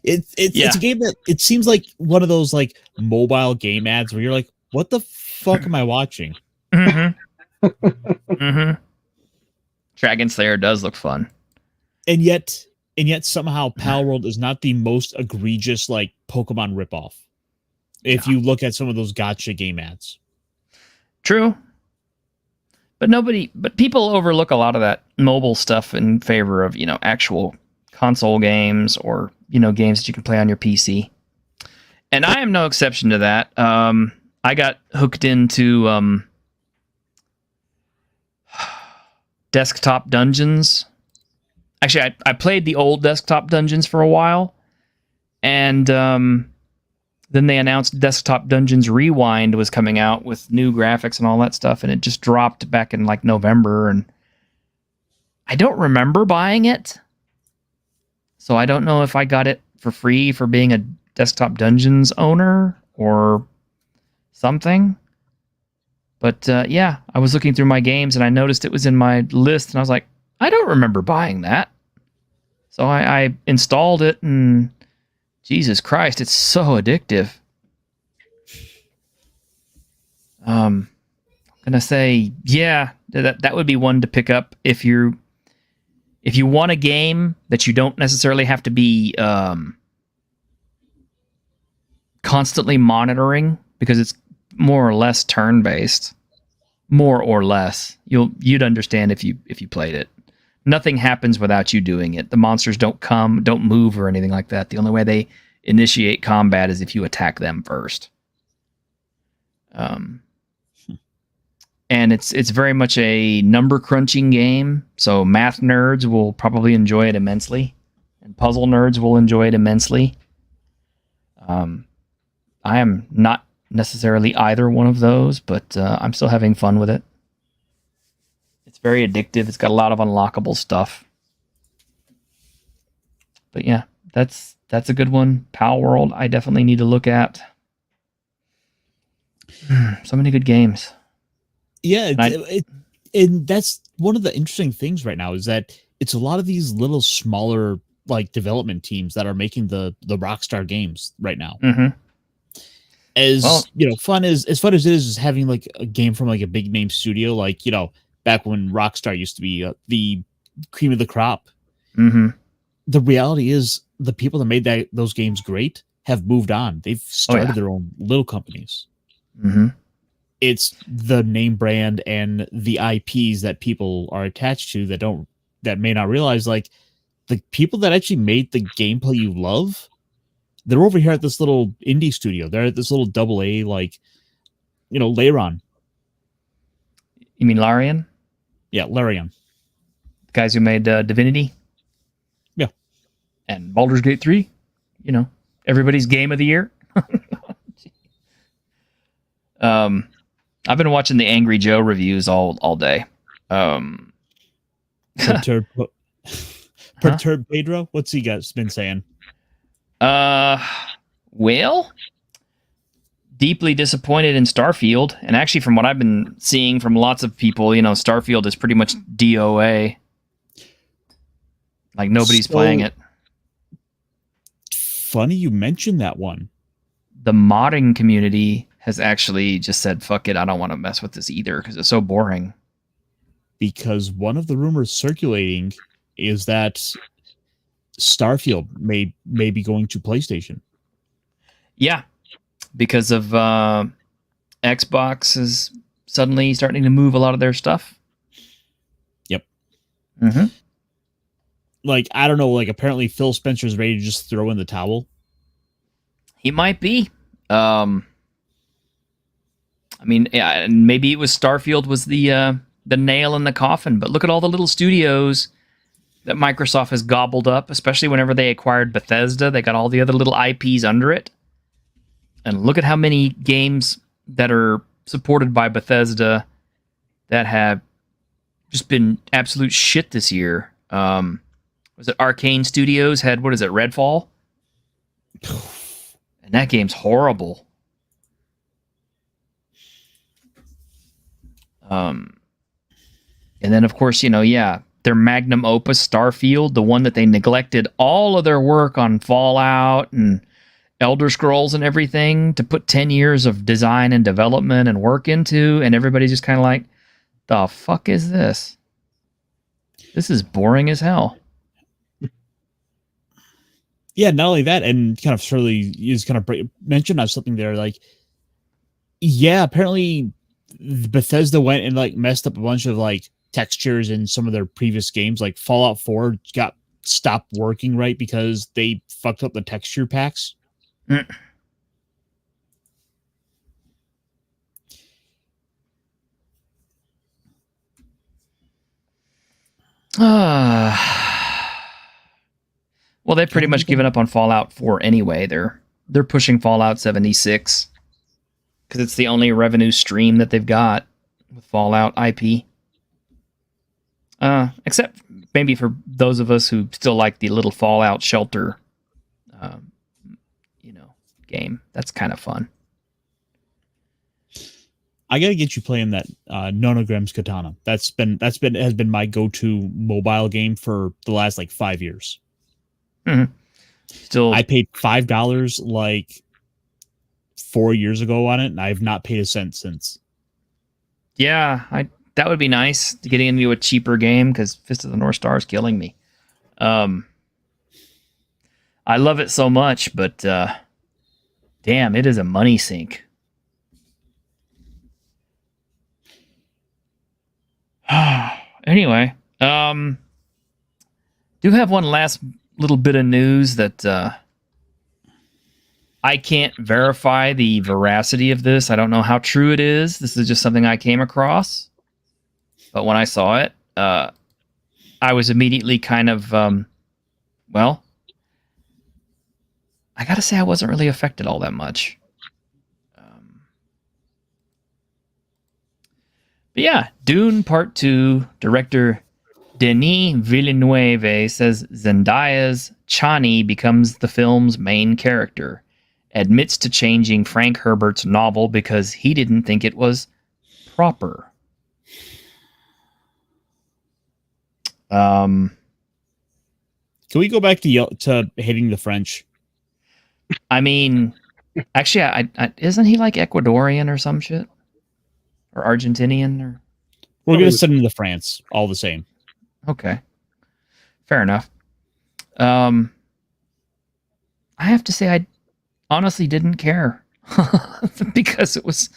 It's a game that it seems like one of those like mobile game ads where you're like, what the fuck am I watching? Mm-hmm. Mm-hmm. Dragon Slayer does look fun. And yet somehow Pal World is not the most egregious like Pokemon ripoff. If you look at some of those gotcha game ads. True. But people overlook a lot of that mobile stuff in favor of, actual console games or, games that you can play on your PC. And I am no exception to that. I got hooked into desktop dungeons. Actually, I played the old desktop dungeons for a while, and then they announced Desktop Dungeons Rewind was coming out with new graphics and all that stuff, and it just dropped back in like November, and I don't remember buying it, so I don't know if I got it for free for being a Desktop Dungeons owner or something. But yeah, I was looking through my games, and I noticed it was in my list, and I was like, I don't remember buying that. So I installed it, and Jesus Christ, it's so addictive. I'm gonna say, yeah, that would be one to pick up if you want a game that you don't necessarily have to be constantly monitoring, because it's more or less turn-based. More or less, you'd understand if you played it. nothing happens without you doing it. The monsters don't move or anything like that. The only way they initiate combat is if you attack them first. And it's very much a number crunching game, so math nerds will probably enjoy it immensely, and puzzle nerds will enjoy it immensely. I am not necessarily either one of those, but I'm still having fun with it. It's very addictive. It's got a lot of unlockable stuff. But yeah, that's a good one. Pal World, I definitely need to look at. So many good games. Yeah, and that's one of the interesting things right now is that it's a lot of these little smaller like development teams that are making the Rockstar games right now. Mm-hmm. Fun as it is having like a game from like a big name studio, like back when Rockstar used to be the cream of the crop. Mm-hmm. The reality is the people that made those games great have moved on. They've started their own little companies. Mm-hmm. It's the name brand and the IPs that people are attached to that may not realize, like the people that actually made the gameplay you love, they're over here at this little indie studio. They're at this little AA, Larian. You mean Larian? Yeah, Larian. The guys who made Divinity? Yeah. And Baldur's Gate 3? Everybody's game of the year? I've been watching the Angry Joe reviews all day. Perturb Pedro? What's he been saying? Well, deeply disappointed in Starfield. And actually, from what I've been seeing from lots of people, Starfield is pretty much DOA. Like, nobody's playing it. Funny you mentioned that one. The modding community has actually just said, fuck it, I don't want to mess with this either because it's so boring. Because one of the rumors circulating is that Starfield may be going to PlayStation. Yeah, because of Xbox is suddenly starting to move a lot of their stuff. Yep. Mm-hmm. Like, I don't know, like apparently Phil Spencer's ready to just throw in the towel. He might be. I mean, yeah, and maybe it was Starfield was the nail in the coffin, but look at all the little studios that Microsoft has gobbled up, especially whenever they acquired Bethesda. They got all the other little IPs under it. And look at how many games that are supported by Bethesda that have just been absolute shit this year. Was it Arcane Studios had, Redfall? And that game's horrible. And then, of course, their magnum opus, Starfield, the one that they neglected all of their work on Fallout and Elder Scrolls and everything to put 10 years of design and development and work into, and everybody's just kind of like, the fuck is this? This is boring as hell. Yeah, not only that, and kind of Shirley is kind of mentioned something there, like, yeah, apparently Bethesda went and like messed up a bunch of like textures in some of their previous games, like Fallout 4 got stopped working right because they fucked up the texture packs. Well, they've pretty much given up on Fallout 4 anyway. They're pushing Fallout 76 because it's the only revenue stream that they've got with Fallout IP. Except maybe for those of us who still like the little Fallout shelter, game. That's kind of fun. I gotta get you playing that Nonogram's Katana. Has been my go-to mobile game for the last like 5 years. Mm-hmm. Still, I paid $5 like 4 years ago on it, and I have not paid a cent since. Yeah, that would be nice, getting into a cheaper game, because Fist of the North Star is killing me. I love it so much, but damn, it is a money sink. Anyway, Do have one last little bit of news that I can't verify the veracity of this. I don't know how true it is. This is just something I came across. But when I saw it, I was immediately kind of, well, I gotta say I wasn't really affected all that much. But yeah, Dune Part 2, director Denis Villeneuve says Zendaya's Chani becomes the film's main character. Admits to changing Frank Herbert's novel because he didn't think it was proper. Can we go back to hating the French? I mean, actually, I isn't he like Ecuadorian or some shit? Or Argentinian? Or We're going to send him to France, all the same. Okay. Fair enough. I have to say I honestly didn't care. Because it was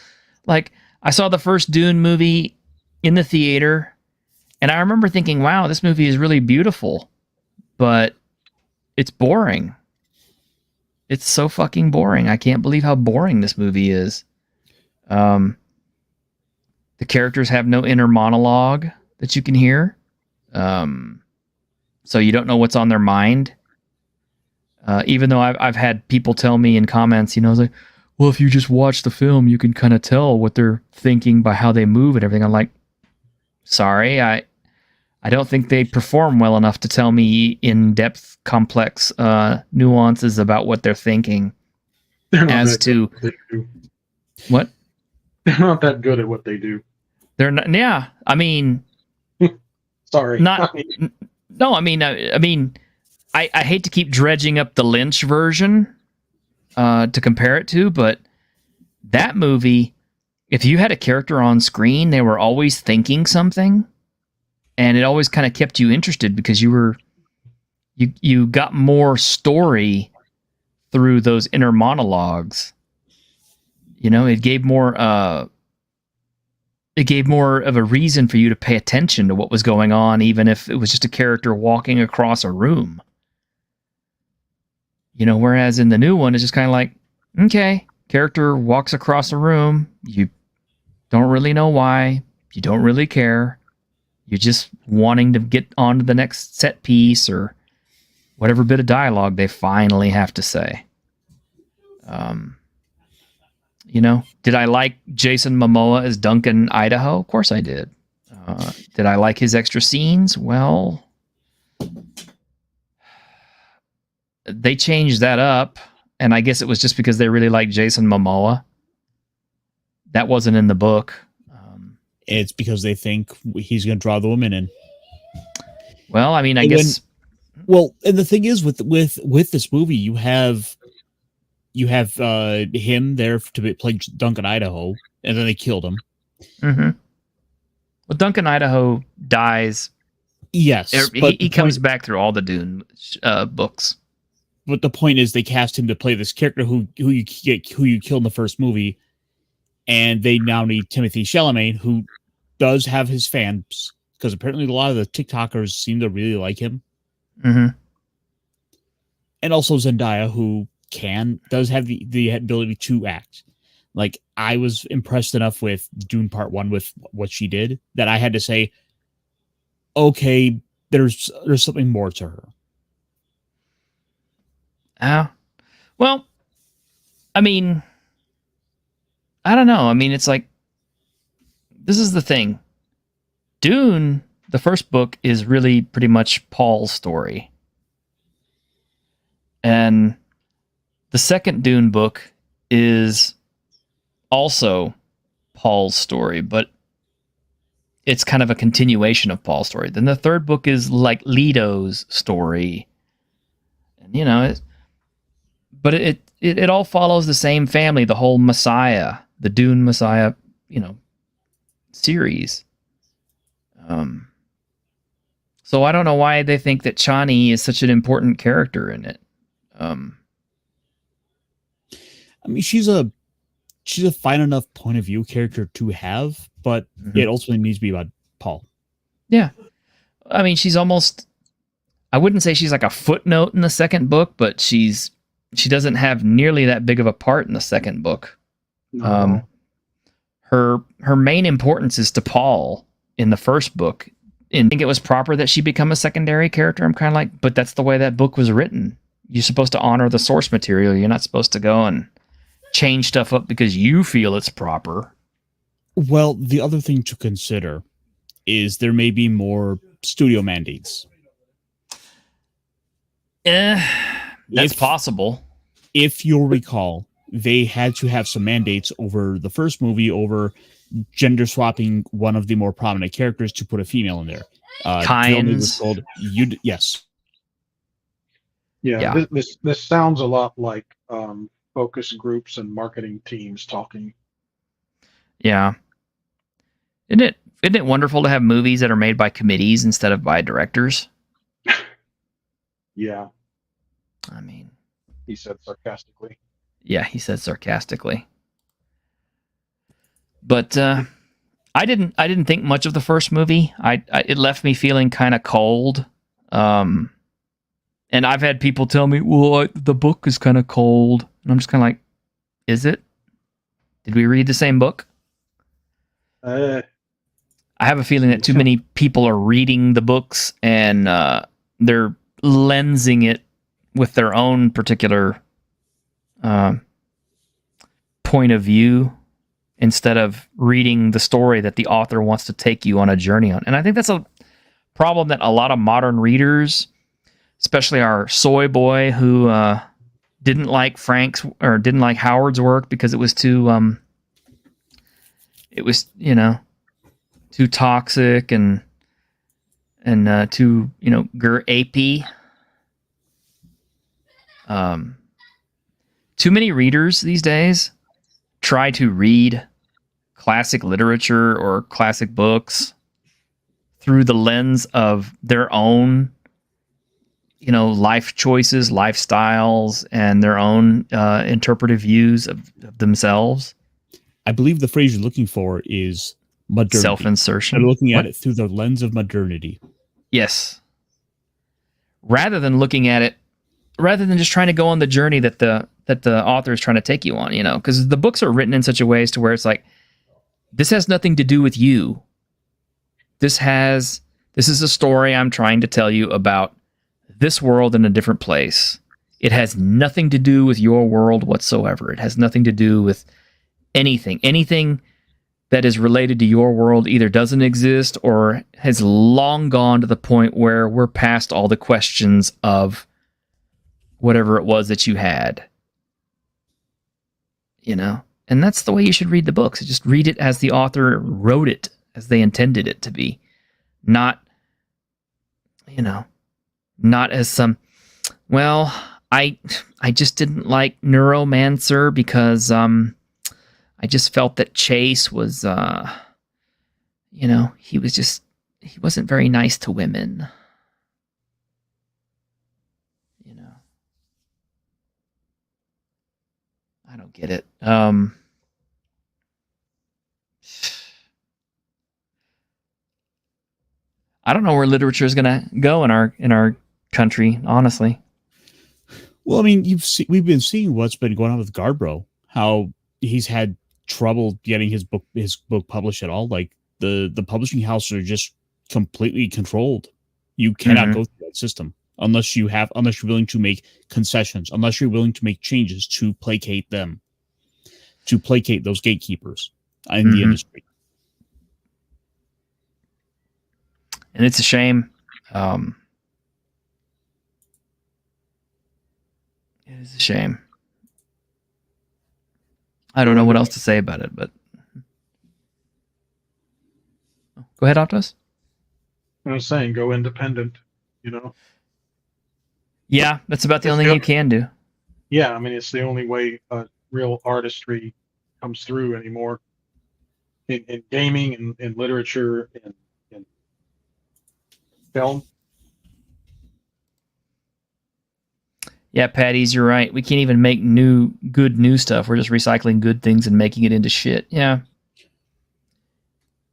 like, I saw the first Dune movie in the theater, and I remember thinking, wow, this movie is really beautiful, but it's boring. It's so fucking boring. I can't believe how boring this movie is. The characters have no inner monologue that you can hear. So you don't know what's on their mind. Even though I've had people tell me in comments, it's like, well, if you just watch the film, you can kind of tell what they're thinking by how they move and everything. I'm like, sorry, I don't think they perform well enough to tell me in-depth, complex nuances about what they're thinking. They're not as that to good at what they do. what They're not that good at what they do. they're not. Yeah, I mean, Sorry. not. No, I mean, I hate to keep dredging up the Lynch version to compare it to, but that movie, if you had a character on screen, they were always thinking something, and it always kind of kept you interested because you got more story through those inner monologues. It gave more of a reason for you to pay attention to what was going on, even if it was just a character walking across a room. Whereas in the new one, it's just kind of like, okay, character walks across a room. You don't really know why. You don't really care. You're just wanting to get on to the next set piece or whatever bit of dialogue they finally have to say. Did I like Jason Momoa as Duncan Idaho? Of course I did. Did I like his extra scenes? Well, they changed that up, and I guess it was just because they really liked Jason Momoa. That wasn't in the book. It's because they think he's going to draw the women in. Well, I mean, I guess. Well, and the thing is, with this movie, you have him there to play Duncan Idaho, and then they killed him. Mm-hmm. Well, Duncan Idaho dies. Yes, he comes back through all the Dune books. But the point is, they cast him to play this character who you killed in the first movie, and they now need Timothée Chalamet, who does have his fans, because apparently a lot of the TikTokers seem to really like him. Mm-hmm. And also Zendaya, who does have the ability to act. Like, I was impressed enough with Dune Part 1 with what she did that I had to say, okay, there's something more to her. Well, I mean, I don't know. I mean, it's like, this is the thing. Dune, the first book, is really pretty much Paul's story. And the second Dune book is also Paul's story, but it's kind of a continuation of Paul's story. Then the third book is like Leto's story. And, but it all follows the same family, the whole Messiah, the Dune Messiah, series. So I don't know why they think that Chani is such an important character in it. I mean, she's a fine enough point of view character to have, but it ultimately needs to be about Paul. Yeah. I mean, she's almost, I wouldn't say she's like a footnote in the second book, but she doesn't have nearly that big of a part in the second book. No. Her main importance is to Paul in the first book. And I think it was proper that she become a secondary character. I'm kind of like, but that's the way that book was written. You're supposed to honor the source material. You're not supposed to go and change stuff up because you feel it's proper. Well, the other thing to consider is there may be more studio mandates. That's possible. If you'll recall, they had to have some mandates over the first movie over gender swapping one of the more prominent characters to put a female in there. Kynes. Was told yes. Yeah. This sounds a lot like focus groups and marketing teams talking. Yeah. Isn't it wonderful to have movies that are made by committees instead of by directors? Yeah. I mean, he said sarcastically. Yeah, he said sarcastically. But I didn't think much of the first movie. It left me feeling kind of cold. And I've had people tell me, "Well, the book is kind of cold," and I'm just kind of like, "Is it? Did we read the same book?" I have a feeling that too many people are reading the books and they're lensing it with their own particular point of view instead of reading the story that the author wants to take you on a journey on. And I think that's a problem that a lot of modern readers, especially our soy boy who didn't like Howard's work because it was too too toxic and too apey. Too many readers these days try to read classic literature or classic books through the lens of their own, life choices, lifestyles, and their own interpretive views of themselves. I believe the phrase you're looking for is modernity. Self-insertion. They're looking at it through the lens of modernity. Yes. Rather than just trying to go on the journey that the author is trying to take you on, because the books are written in such a way as to where it's like, this has nothing to do with you. This is a story I'm trying to tell you about this world in a different place. It has nothing to do with your world whatsoever. It has nothing to do with anything. Anything that is related to your world either doesn't exist or has long gone to the point where we're past all the questions of whatever it was that you had. And that's the way you should read the books. Just read it as the author wrote it, as they intended it to be. Not as some, well, I just didn't like Neuromancer because I just felt that Chase was he wasn't very nice to women. I don't get it. I don't know where literature is going to go in our country, honestly. Well, I mean, we've been seeing what's been going on with Garbro, how he's had trouble getting his book published at all. Like the publishing houses are just completely controlled. You cannot go through that system unless you're willing to make concessions, unless you're willing to make changes to placate them, to placate those gatekeepers in the industry. And it's a shame. It is a shame. I don't know what else to say about it, but go ahead, Optimus. I was saying, go independent. Yeah, that's about the only thing you can do. Yeah, I mean, it's the only way real artistry comes through anymore in gaming and in literature and in film. Yeah, Patties, you're right. We can't even make good new stuff. We're just recycling good things and making it into shit. Yeah.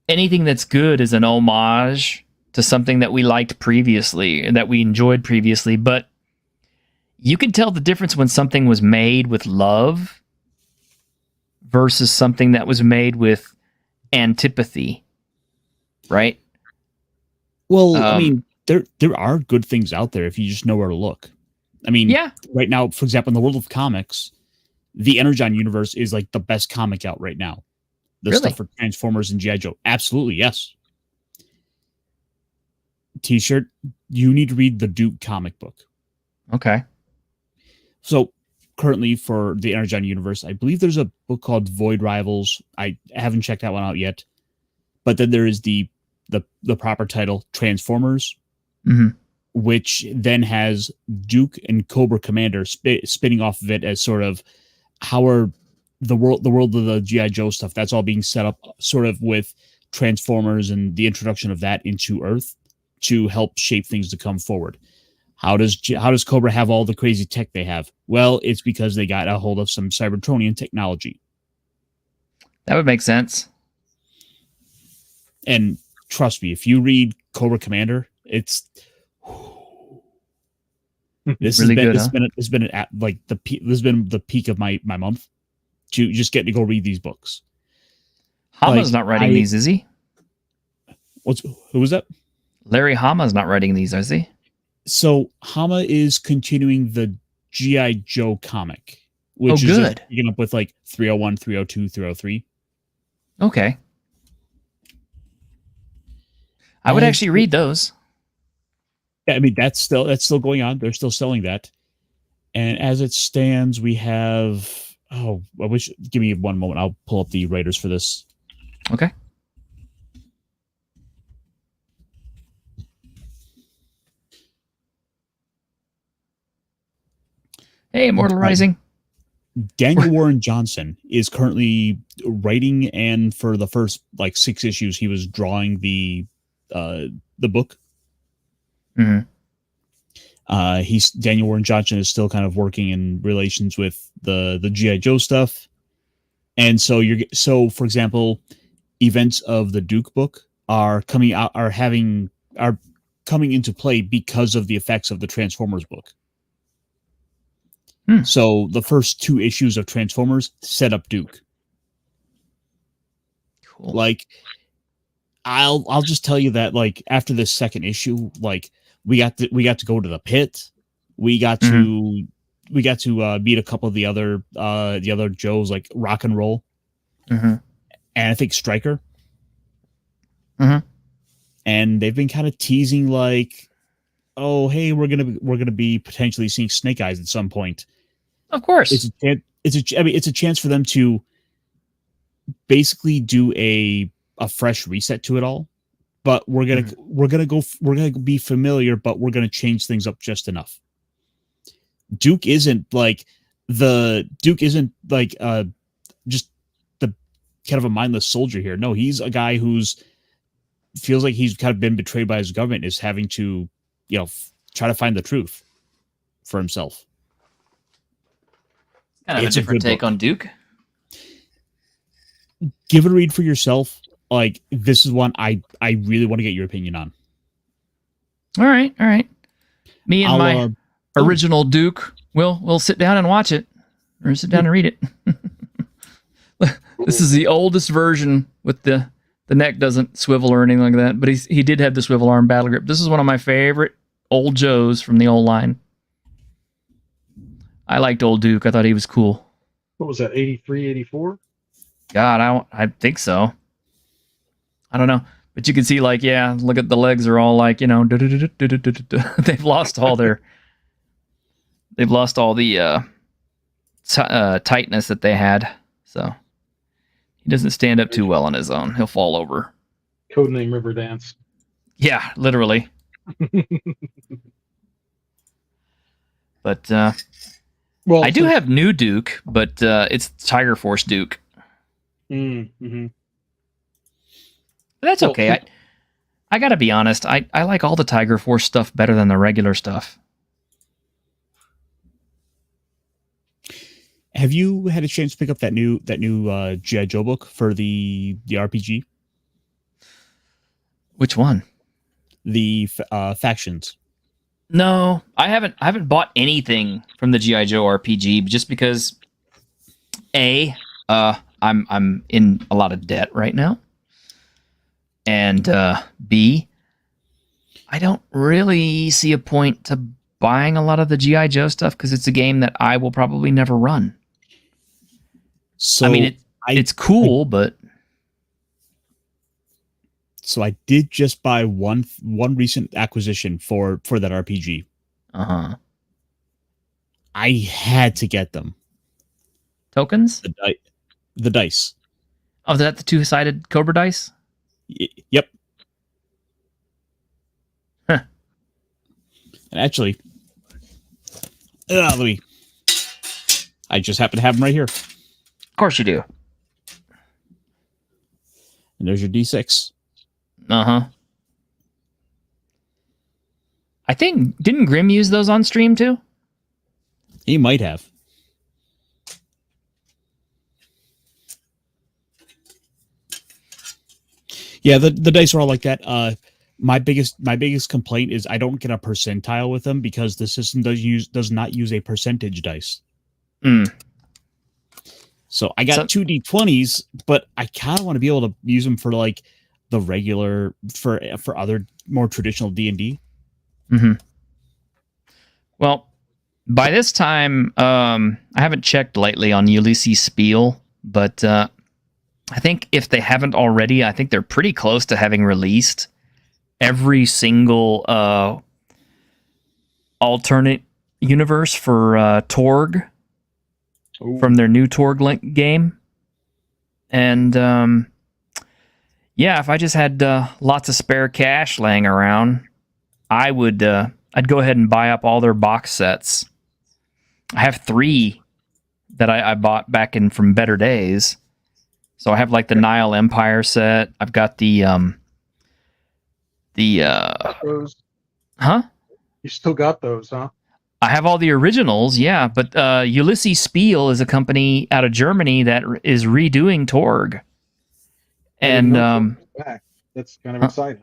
Anything that's good is an homage to something that we liked previously, that we enjoyed previously, but you can tell the difference when something was made with love versus something that was made with antipathy, right? Well, I mean, there are good things out there if you just know where to look. I mean, yeah. Right now, for example, in the world of comics, the Energon universe is like the best comic out right now. The Really? stuff for Transformers and G.I. Joe. Absolutely, yes. T-shirt, you need to read the Duke comic book. Okay. So currently for the Energon universe, I believe there's a book called Void Rivals. I haven't checked that one out yet. But then there is the proper title, Transformers, which then has Duke and Cobra Commander spinning off of it as sort of how are the world of the G.I. Joe stuff, that's all being set up sort of with Transformers and the introduction of that into Earth to help shape things to come forward. How does Cobra have all the crazy tech they have? Well, it's because they got a hold of some Cybertronian technology. That would make sense. And trust me, if you read Cobra Commander, it's this really has been, good. It's been this has been the peak of my month to just get to go read these books. Hama's not writing these, is he? Who was that? Larry Hama's not writing these, is he? So Hama is continuing the G.I. Joe comic, which is good. Picking up with like 301, 302, 303. Okay. I would actually read those. Yeah, I mean that's still going on. They're still selling that. And as it stands, we have give me one moment. I'll pull up the writers for this. Okay. Hey, Immortal Rising. Daniel Warren Johnson is currently writing, and for the first 6 issues, he was drawing the book. Daniel Warren Johnson is still kind of working in relations with the G.I. Joe stuff, and so for example, events of the Duke book are coming into play because of the effects of the Transformers book. So the first 2 issues of Transformers set up Duke. Cool. I'll just tell you that after this second issue, we got to go to the pit. We got to meet a couple of the other Joes, like Rock and Roll, and I think Stryker. And they've been kind of teasing oh hey, we're gonna be potentially seeing Snake Eyes at some point. Of course, it's a chance for them to basically do a fresh reset to it all. But we're gonna be familiar, but we're gonna change things up just enough. Duke isn't just the kind of a mindless soldier here. No, he's a guy who's feels like he's kind of been betrayed by his government, is having to try to find the truth for himself. Kind of a different take on Duke. Give it a read for yourself. This is one I really want to get your opinion on. All right. Me and my original Duke, we'll sit down and watch it, or sit down and read it. This is the oldest version with the neck doesn't swivel or anything like that, but he did have the swivel arm battle grip. This is one of my favorite old Joes from the old line. I liked old Duke. I thought he was cool. What was that, 83, 84? God, I think so. I don't know. But you can see, look at the legs are all they've lost all the tightness that they had. So he doesn't stand up too well on his own. He'll fall over. Codename Riverdance. Yeah, literally. But I do have new Duke, but it's Tiger Force Duke. That's okay. I gotta be honest. I like all the Tiger Force stuff better than the regular stuff. Have you had a chance to pick up that new G.I. Joe book for the RPG? Which one? factions? No, I haven't bought anything from the G.I. Joe RPG just because I'm in a lot of debt right now. And B, I don't really see a point to buying a lot of the G.I. Joe stuff because it's a game that I will probably never run. So I mean, it's cool, but... So I did just buy one recent acquisition for that RPG. Uh-huh. I had to get them. Tokens? The dice. Oh, is that the two-sided Cobra dice? Yep. Huh. And actually, I just happen to have them right here. Of course you do. And there's your D6. Uh-huh. I think, didn't Grim use those on stream too? He might have. Yeah, the dice are all like that. My biggest complaint is I don't get a percentile with them because the system does not use a percentage dice. So I got two D20s, but I kind of want to be able to use them for like the regular for other more traditional D&D. Mm-hmm. Well, by this time, I haven't checked lately on Ulysses Spiel, but I think if they haven't already, I think they're pretty close to having released every single alternate universe for Torg from their new Torg Link game. And yeah, if I just had lots of spare cash laying around, I would I'd go ahead and buy up all their box sets. I have 3 that I bought back in from Better Days. So I have like the Nile Empire set. I've got the those. Huh? You still got those, huh? I have all the originals, yeah, but Ulysses Spiel is a company out of Germany that is redoing Torg. And that's kind of exciting.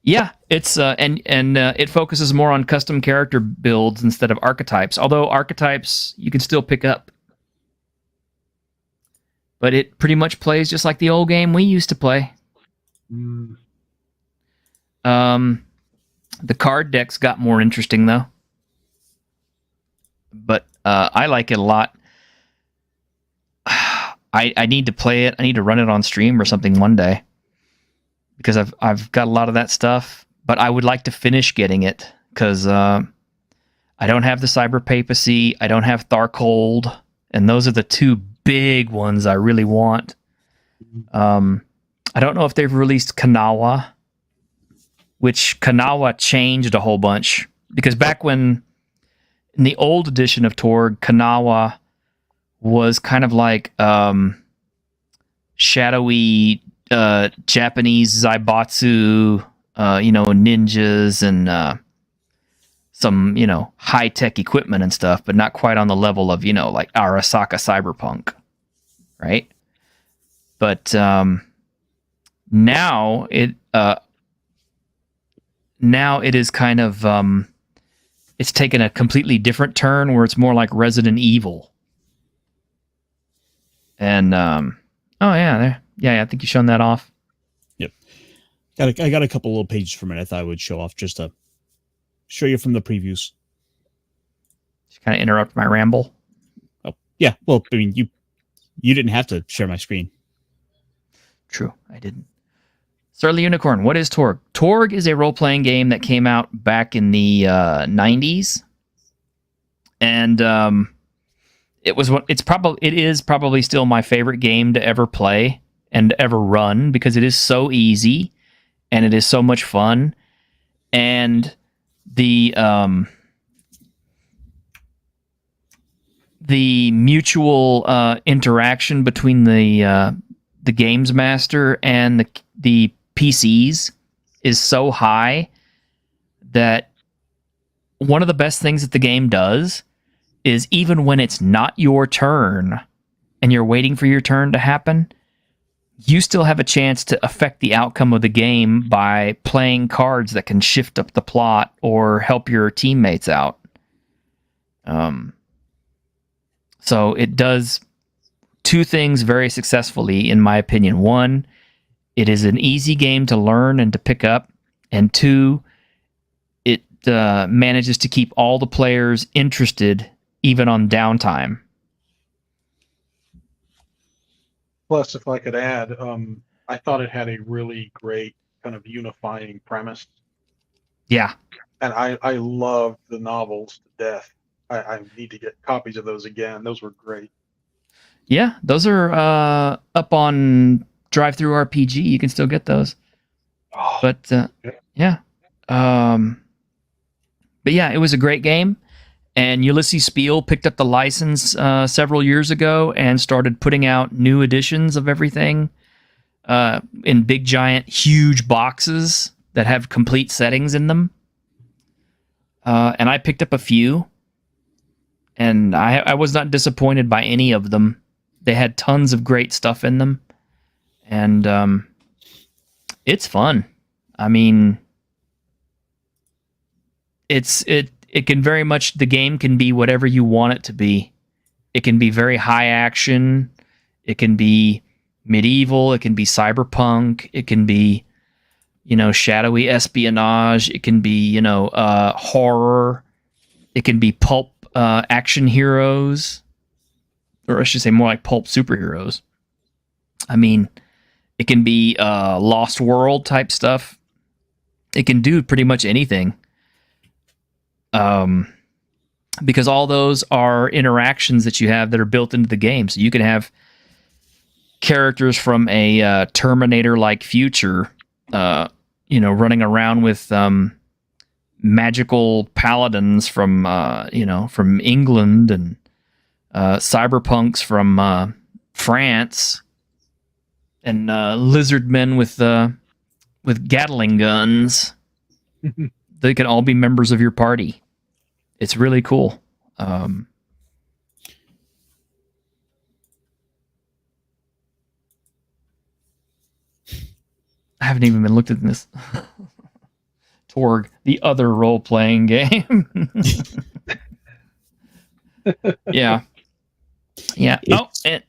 Yeah, it's and it focuses more on custom character builds instead of archetypes. Although archetypes you can still pick up, but it pretty much plays just like the old game we used to play. The card decks got more interesting though, but I like it a lot. I need to play it. I need to run it on stream or something one day, because I've got a lot of that stuff, but I would like to finish getting it because I don't have the Cyber Papacy, I don't have Tharcold, and those are the 2 big ones I really want. I don't know if they've released Kanawa, which Kanawa changed a whole bunch, because back when in the old edition of Torg, Kanawa was kind of like shadowy Japanese Zaibatsu, ninjas and some, high-tech equipment and stuff, but not quite on the level of, like Arasaka Cyberpunk, right? But now it is kind of it's taken a completely different turn where it's more like Resident Evil. And I think you've shown that off. Yep. I got a couple little pages from it I thought I would show off just to show you from the previews. Just kind of interrupt my ramble. Oh, yeah. Well, I mean, you didn't have to share my screen. True, I didn't. Surly Unicorn, what is Torg? Torg is a role-playing game that came out back in the 90s. And it is probably still my favorite game to ever play and ever run, because it is so easy and it is so much fun, and the mutual interaction between the games master and the PCs is so high that one of the best things that the game does is, even when it's not your turn and you're waiting for your turn to happen, you still have a chance to affect the outcome of the game by playing cards that can shift up the plot or help your teammates out. So it does two things very successfully, in my opinion. One, it is an easy game to learn and to pick up. And two, it manages to keep all the players interested, even on downtime. Plus, if I could add, I thought it had a really great kind of unifying premise. Yeah. And I love the novels to death. I need to get copies of those again. Those were great. Yeah, those are up on Drive-Thru RPG. You can still get those. Oh, But yeah. But yeah, it was a great game. And Ulysses Spiel picked up the license several years ago and started putting out new editions of everything in big, giant, huge boxes that have complete settings in them. And I picked up a few. And I was not disappointed by any of them. They had tons of great stuff in them. And it's fun. I mean, it can very much, the game can be whatever you want it to be. It can be very high action. It can be medieval. It can be cyberpunk. It can be, shadowy espionage. It can be, horror. It can be pulp action heroes. Or I should say more like pulp superheroes. I mean, it can be Lost World type stuff. It can do pretty much anything. Because all those are interactions that you have that are built into the game. So you can have characters from a Terminator-like future, running around with magical paladins from England and cyberpunks from France and lizard men with Gatling guns. They can all be members of your party. It's really cool. I haven't even been looked at this. Torg, the other role-playing game. Yeah. I'll say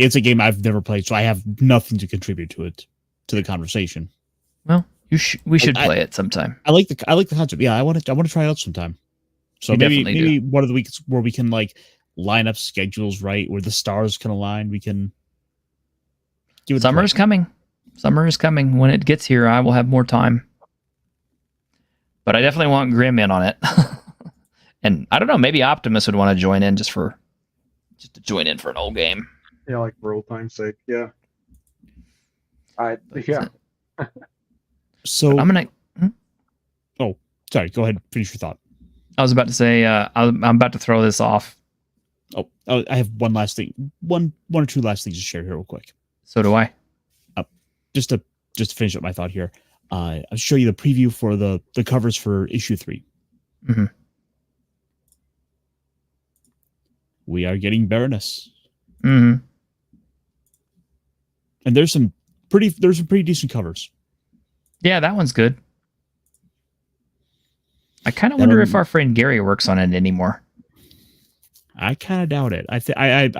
it's a game I've never played, so I have nothing to contribute to the conversation. Well, we should play it sometime. I like the concept. Yeah, I want to try it out sometime. So maybe one of the weeks where we can line up schedules right, where the stars can align. We can give it. Summer is coming. Summer is coming. When it gets here, I will have more time. But I definitely want Grim in on it. And I don't know, maybe Optimus would want to join in just to join in for an old game. Yeah, like for old time's sake. Yeah. So I'm gonna. Oh, sorry. Go ahead. Finish your thought. I was about to say I'm about to throw this off. Oh, I have one last thing. One or two last things to share here, real quick. So do I. Just to finish up my thought here. I'll show you the preview for the covers for issue 3. Mm-hmm. We are getting Baroness. Mm-hmm. And there's some pretty decent covers. Yeah, that one's good. I kind of wonder if our friend Gary works on it anymore. I kind of doubt it. I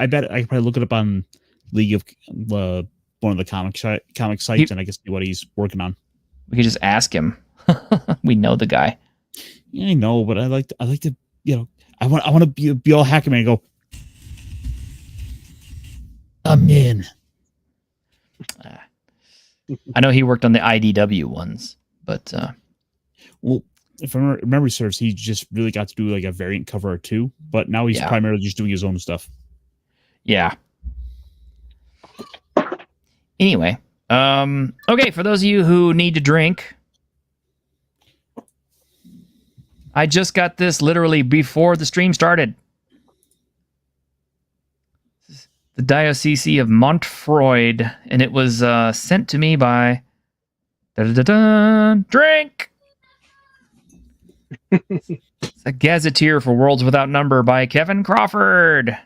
bet I could probably look it up on League of one of the comic sites, and I can see what he's working on. We could just ask him. We know the guy. Yeah, I know, but I like to I want to be all hacky man and go, I'm in. I know he worked on the IDW ones, but well, if I remember serves, he just really got to do a variant cover or two, but now he's primarily just doing his own stuff. Yeah. Anyway, okay, for those of you who need to drink, I just got this literally before the stream started. The Diocese of Montfroid, and it was sent to me by Drink! It's a Gazetteer for Worlds Without Number by Kevin Crawford.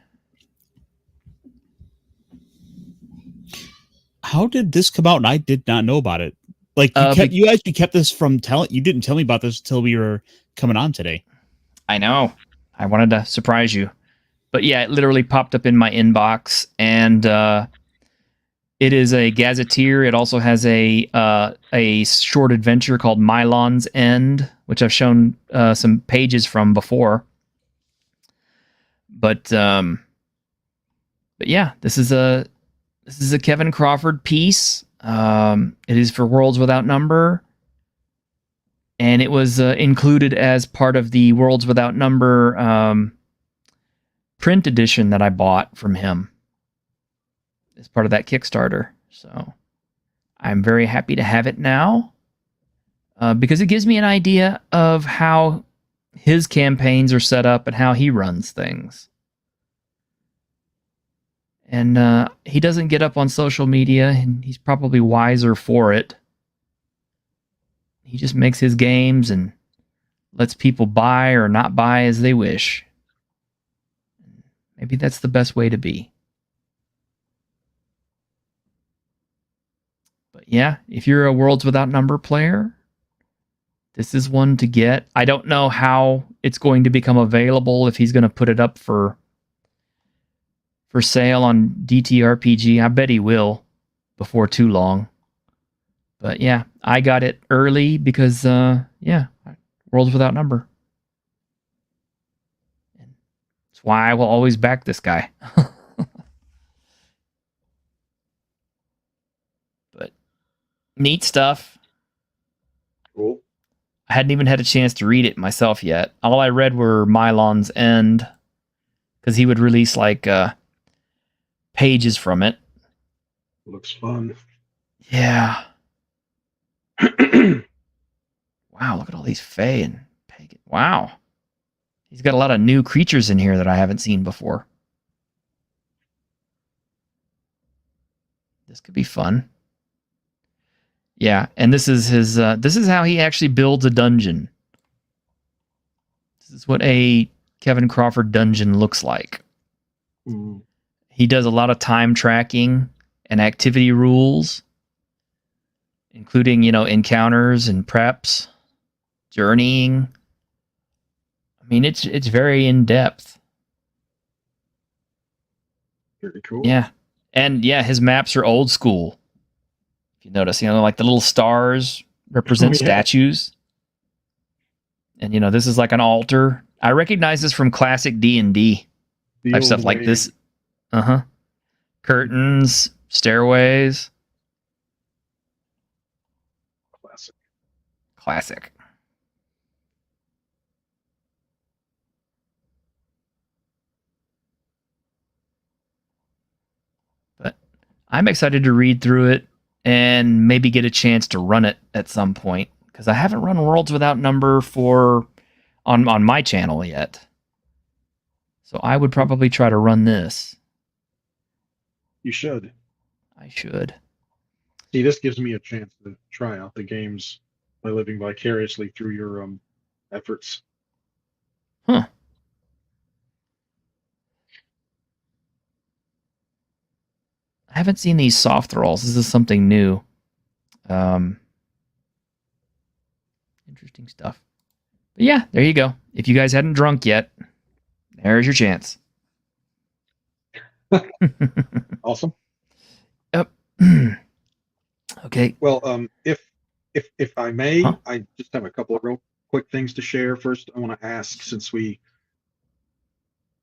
How did this come out and I did not know about it? Like you actually kept this from telling. You didn't tell me about this until we were coming on today. I know. I wanted to surprise you. But yeah, it literally popped up in my inbox, and it is a gazetteer. It also has a short adventure called Mylon's End, which I've shown some pages from before. But yeah, this is a Kevin Crawford piece. It is for Worlds Without Number, and it was included as part of the Worlds Without Number print edition that I bought from him as part of that Kickstarter. So I'm very happy to have it now because it gives me an idea of how his campaigns are set up and how he runs things. And he doesn't get up on social media, and he's probably wiser for it. He just makes his games and lets people buy or not buy as they wish. Maybe that's the best way to be. But yeah, if you're a Worlds Without Number player, this is one to get. I don't know how it's going to become available, if he's going to put it up for sale on DTRPG. I bet he will before too long. But yeah, I got it early because, Worlds Without Number. That's why I will always back this guy. But neat stuff. Cool. I hadn't even had a chance to read it myself yet. All I read were Mylon's End, because he would release like pages from it. Looks fun. Yeah. Wow, look at all these Fae and pagan. Wow. He's got a lot of new creatures in here that I haven't seen before. This could be fun. Yeah, and this is his. This is how he actually builds a dungeon. This is what a Kevin Crawford dungeon looks like. Mm. He does a lot of time tracking and activity rules, including, encounters and preps, journeying. I mean, it's very in depth. Very cool. Yeah, and yeah, his maps are old school. If you notice, like the little stars represent statues, and this is like an altar. I recognize this from classic D&D type stuff like this. Curtains, stairways. Classic. But I'm excited to read through it and maybe get a chance to run it at some point, because I haven't run Worlds Without Number on my channel yet. So I would probably try to run this. You should. I should. See, this gives me a chance to try out the games by living vicariously through your efforts. Huh. I haven't seen these soft rolls. This is something new. Interesting stuff. But yeah, there you go. If you guys hadn't drunk yet, there's your chance. Awesome. Yep. Okay. Well, if I may, I just have a couple of real quick things to share. First, I want to ask, since we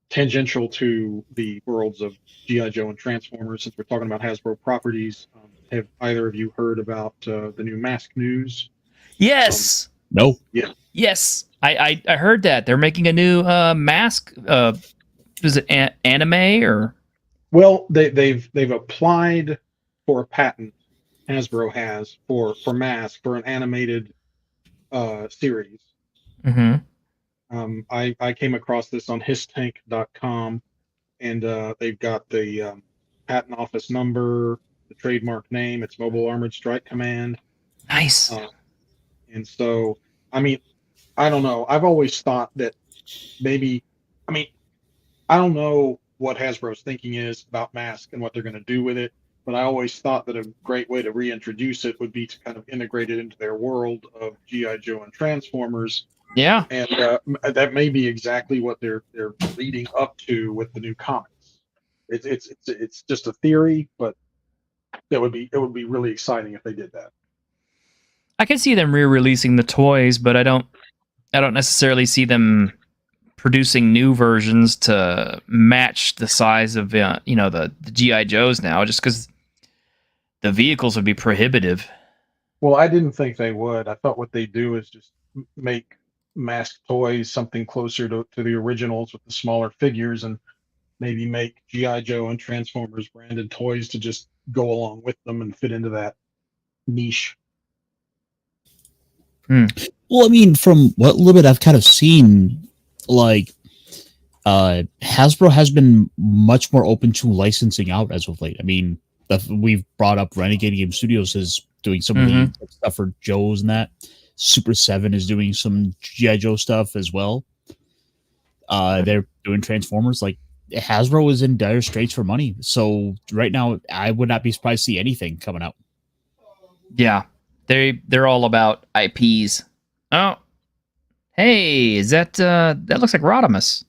tangential to the worlds of G.I. Joe and Transformers, since we're talking about Hasbro properties, have either of you heard about the new Mask news? Yes. No. Yeah. Yes. I heard that they're making a new mask. Is it anime or? Well, they've applied for a patent. Hasbro has for Mask for an animated series. Mm-hmm. I came across this on histank.com, and they've got the patent office number, the trademark name, it's Mobile Armored Strike Command. Nice. And so, I mean, I don't know. I've always thought that maybe, I don't know what Hasbro's thinking is about Mask and what they're going to do with it. but I always thought that a great way to reintroduce it would be to kind of integrate it into their world of G.I. Joe and Transformers. Yeah. And that may be exactly what they're leading up to with the new comics. It's just a theory, but it would be really exciting if they did that. I can see them re-releasing the toys, but I don't necessarily see them producing new versions to match the size of the GI Joes now, just because the vehicles would be prohibitive. Well, I didn't think they would. I thought what they do is just make masked toys something closer to the originals with the smaller figures, and maybe make GI Joe and Transformers branded toys to just go along with them and fit into that niche. Well, I mean, from what little bit I've kind of seen, like Hasbro has been much more open to licensing out as of late. I mean, we've brought up Renegade Game Studios is doing some of the stuff for Joes and that. Super 7 is doing some G.I. Joe stuff as well. They're doing Transformers. Like, Hasbro is in dire straits for money. So right now, I would not be surprised to see anything coming out. Yeah. They're all about IPs. Oh. Hey, is that looks like Rodimus.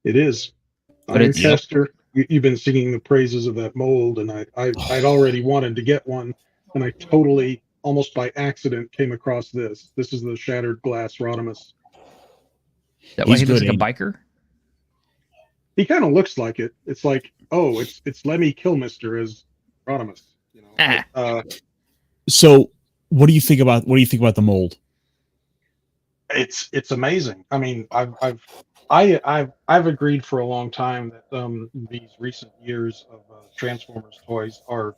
It is. But it's Chester, you've been singing the praises of that mold, and I'd already wanted to get one, and I totally, almost by accident, came across this. This is the Shattered Glass Rodimus. That way he looks like a biker? He kind of looks like it. It's like, oh, it's Lemmy Kilmister as Rodimus. You know. So, what do you think about the mold? It's amazing. I mean, I've agreed for a long time that these recent years of Transformers toys are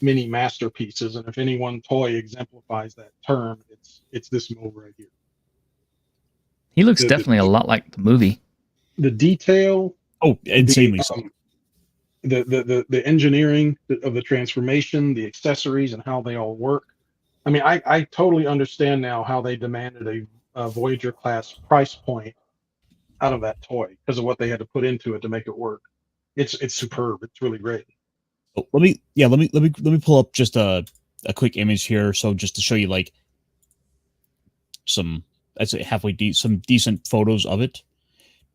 mini masterpieces, and if any one toy exemplifies that term, it's this mold right here. He looks definitely a lot like the movie. The detail, insanely so. The engineering of the transformation, the accessories, and how they all work. I mean, I totally understand now how they demanded a Voyager class price point out of that toy because of what they had to put into it to make it work. It's superb. It's really great. Oh, let me pull up just a quick image here, so just to show you like some, I'd say some decent photos of it,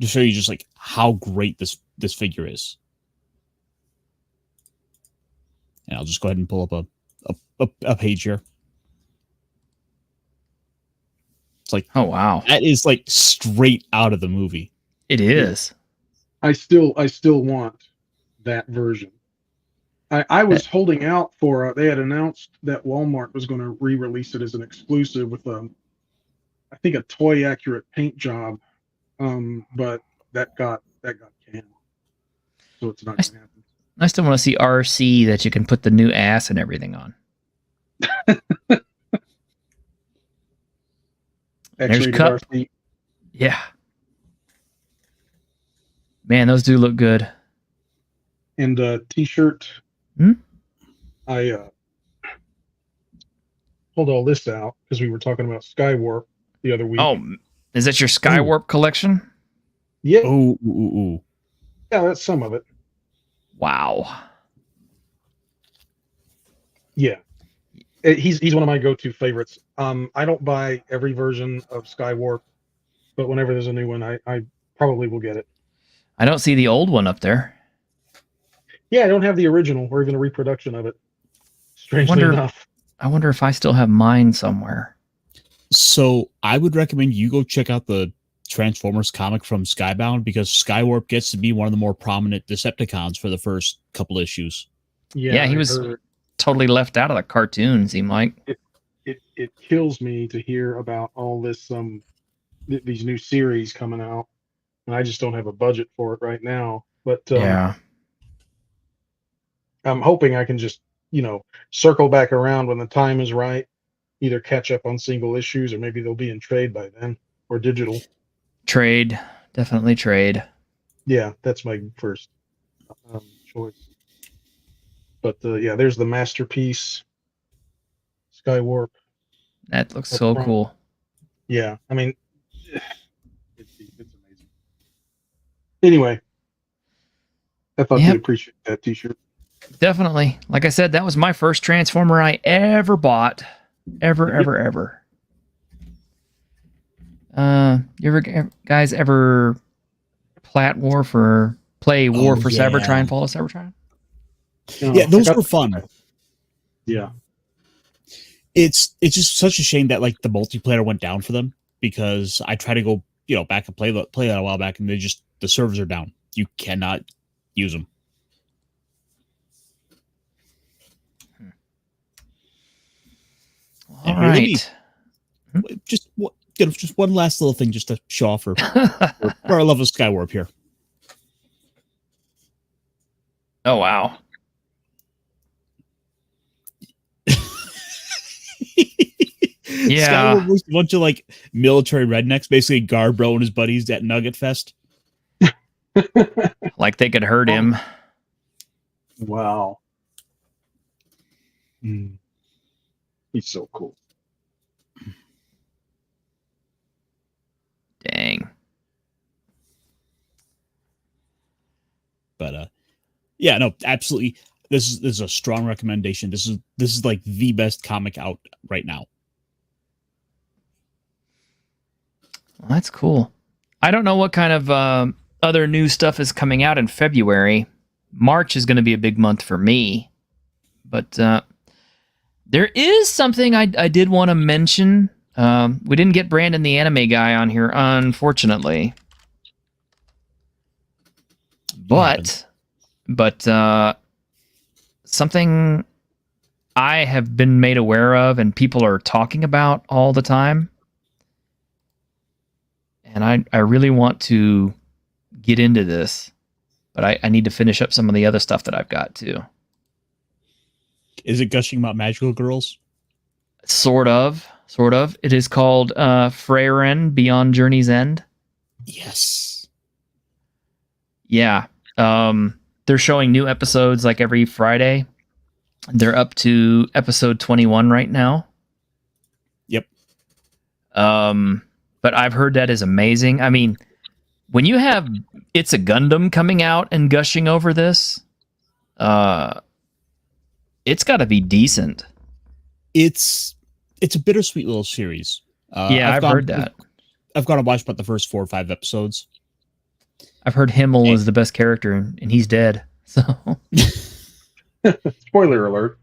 to show you just like how great this figure is. And I'll just go ahead and pull up a page here. It's like, oh wow, that is like straight out of the movie. It is. I still want that version. I was holding out for. They had announced that Walmart was going to re-release it as an exclusive with I think a toy accurate paint job, but that got canned, so it's not going to happen. I still want to see RC that you can put the new ass and everything on. There's Cup. RC. Yeah. Man, those do look good. And T-shirt. I pulled all this out because we were talking about Skywarp the other week. Oh, is that your Skywarp collection? Yeah. Ooh. Yeah, that's some of it. Wow. Yeah. He's one of my go-to favorites. I don't buy every version of Skywarp, but whenever there's a new one, I probably will get it. I don't see the old one up there. Yeah, I don't have the original or even a reproduction of it. Strangely enough. I wonder if I still have mine somewhere. So I would recommend you go check out the Transformers comic from Skybound, because Skywarp gets to be one of the more prominent Decepticons for the first couple issues. Yeah, he was totally left out of the cartoon, seemed like. It kills me to hear about all this these new series coming out, and I just don't have a budget for it right now. But yeah, I'm hoping I can just circle back around when the time is right, either catch up on single issues, or maybe they'll be in trade by then, or digital. Trade, definitely trade. Yeah, that's my first choice. But yeah, there's the masterpiece, Skywarp. That looks so cool. Yeah, I mean, it's amazing. Anyway, I thought you'd appreciate that T-shirt. Definitely. Like I said, that was my first Transformer I ever bought. Ever. Guys ever play War for Cybertron, Fall of Cybertron? Yeah, those were fun. Yeah. It's just such a shame that like the multiplayer went down for them, because I tried to go back and play that a while back, and the servers are down. You cannot use them. All right. Just one last little thing just to show off for our love of Skywarp here. Oh, wow. Yeah. Skywarp was a bunch of like military rednecks, basically Garbro and his buddies at Nugget Fest. Like they could hurt him. Wow. He's so cool. Dang. But yeah, no, absolutely. This is a strong recommendation. This is like the best comic out right now. Well, that's cool. I don't know what kind of other new stuff is coming out in February. March is going to be a big month for me. But there is something I did want to mention. We didn't get Brandon the anime guy on here, unfortunately. But something I have been made aware of and people are talking about all the time, and I really want to get into this, but I need to finish up some of the other stuff that I've got too. Is it gushing about magical girls? Sort of. It is called Freyren Beyond Journey's End. Yes. Yeah. They're showing new episodes like every Friday. They're up to episode 21 right now. Yep. But I've heard that is amazing. I mean, when you have It's a Gundam coming out and gushing over this, it's got to be decent. It's a bittersweet little series. Yeah, I've heard that. I've got to watch about the first 4 or 5 episodes. I've heard Himmel is the best character, and he's dead. So, spoiler alert.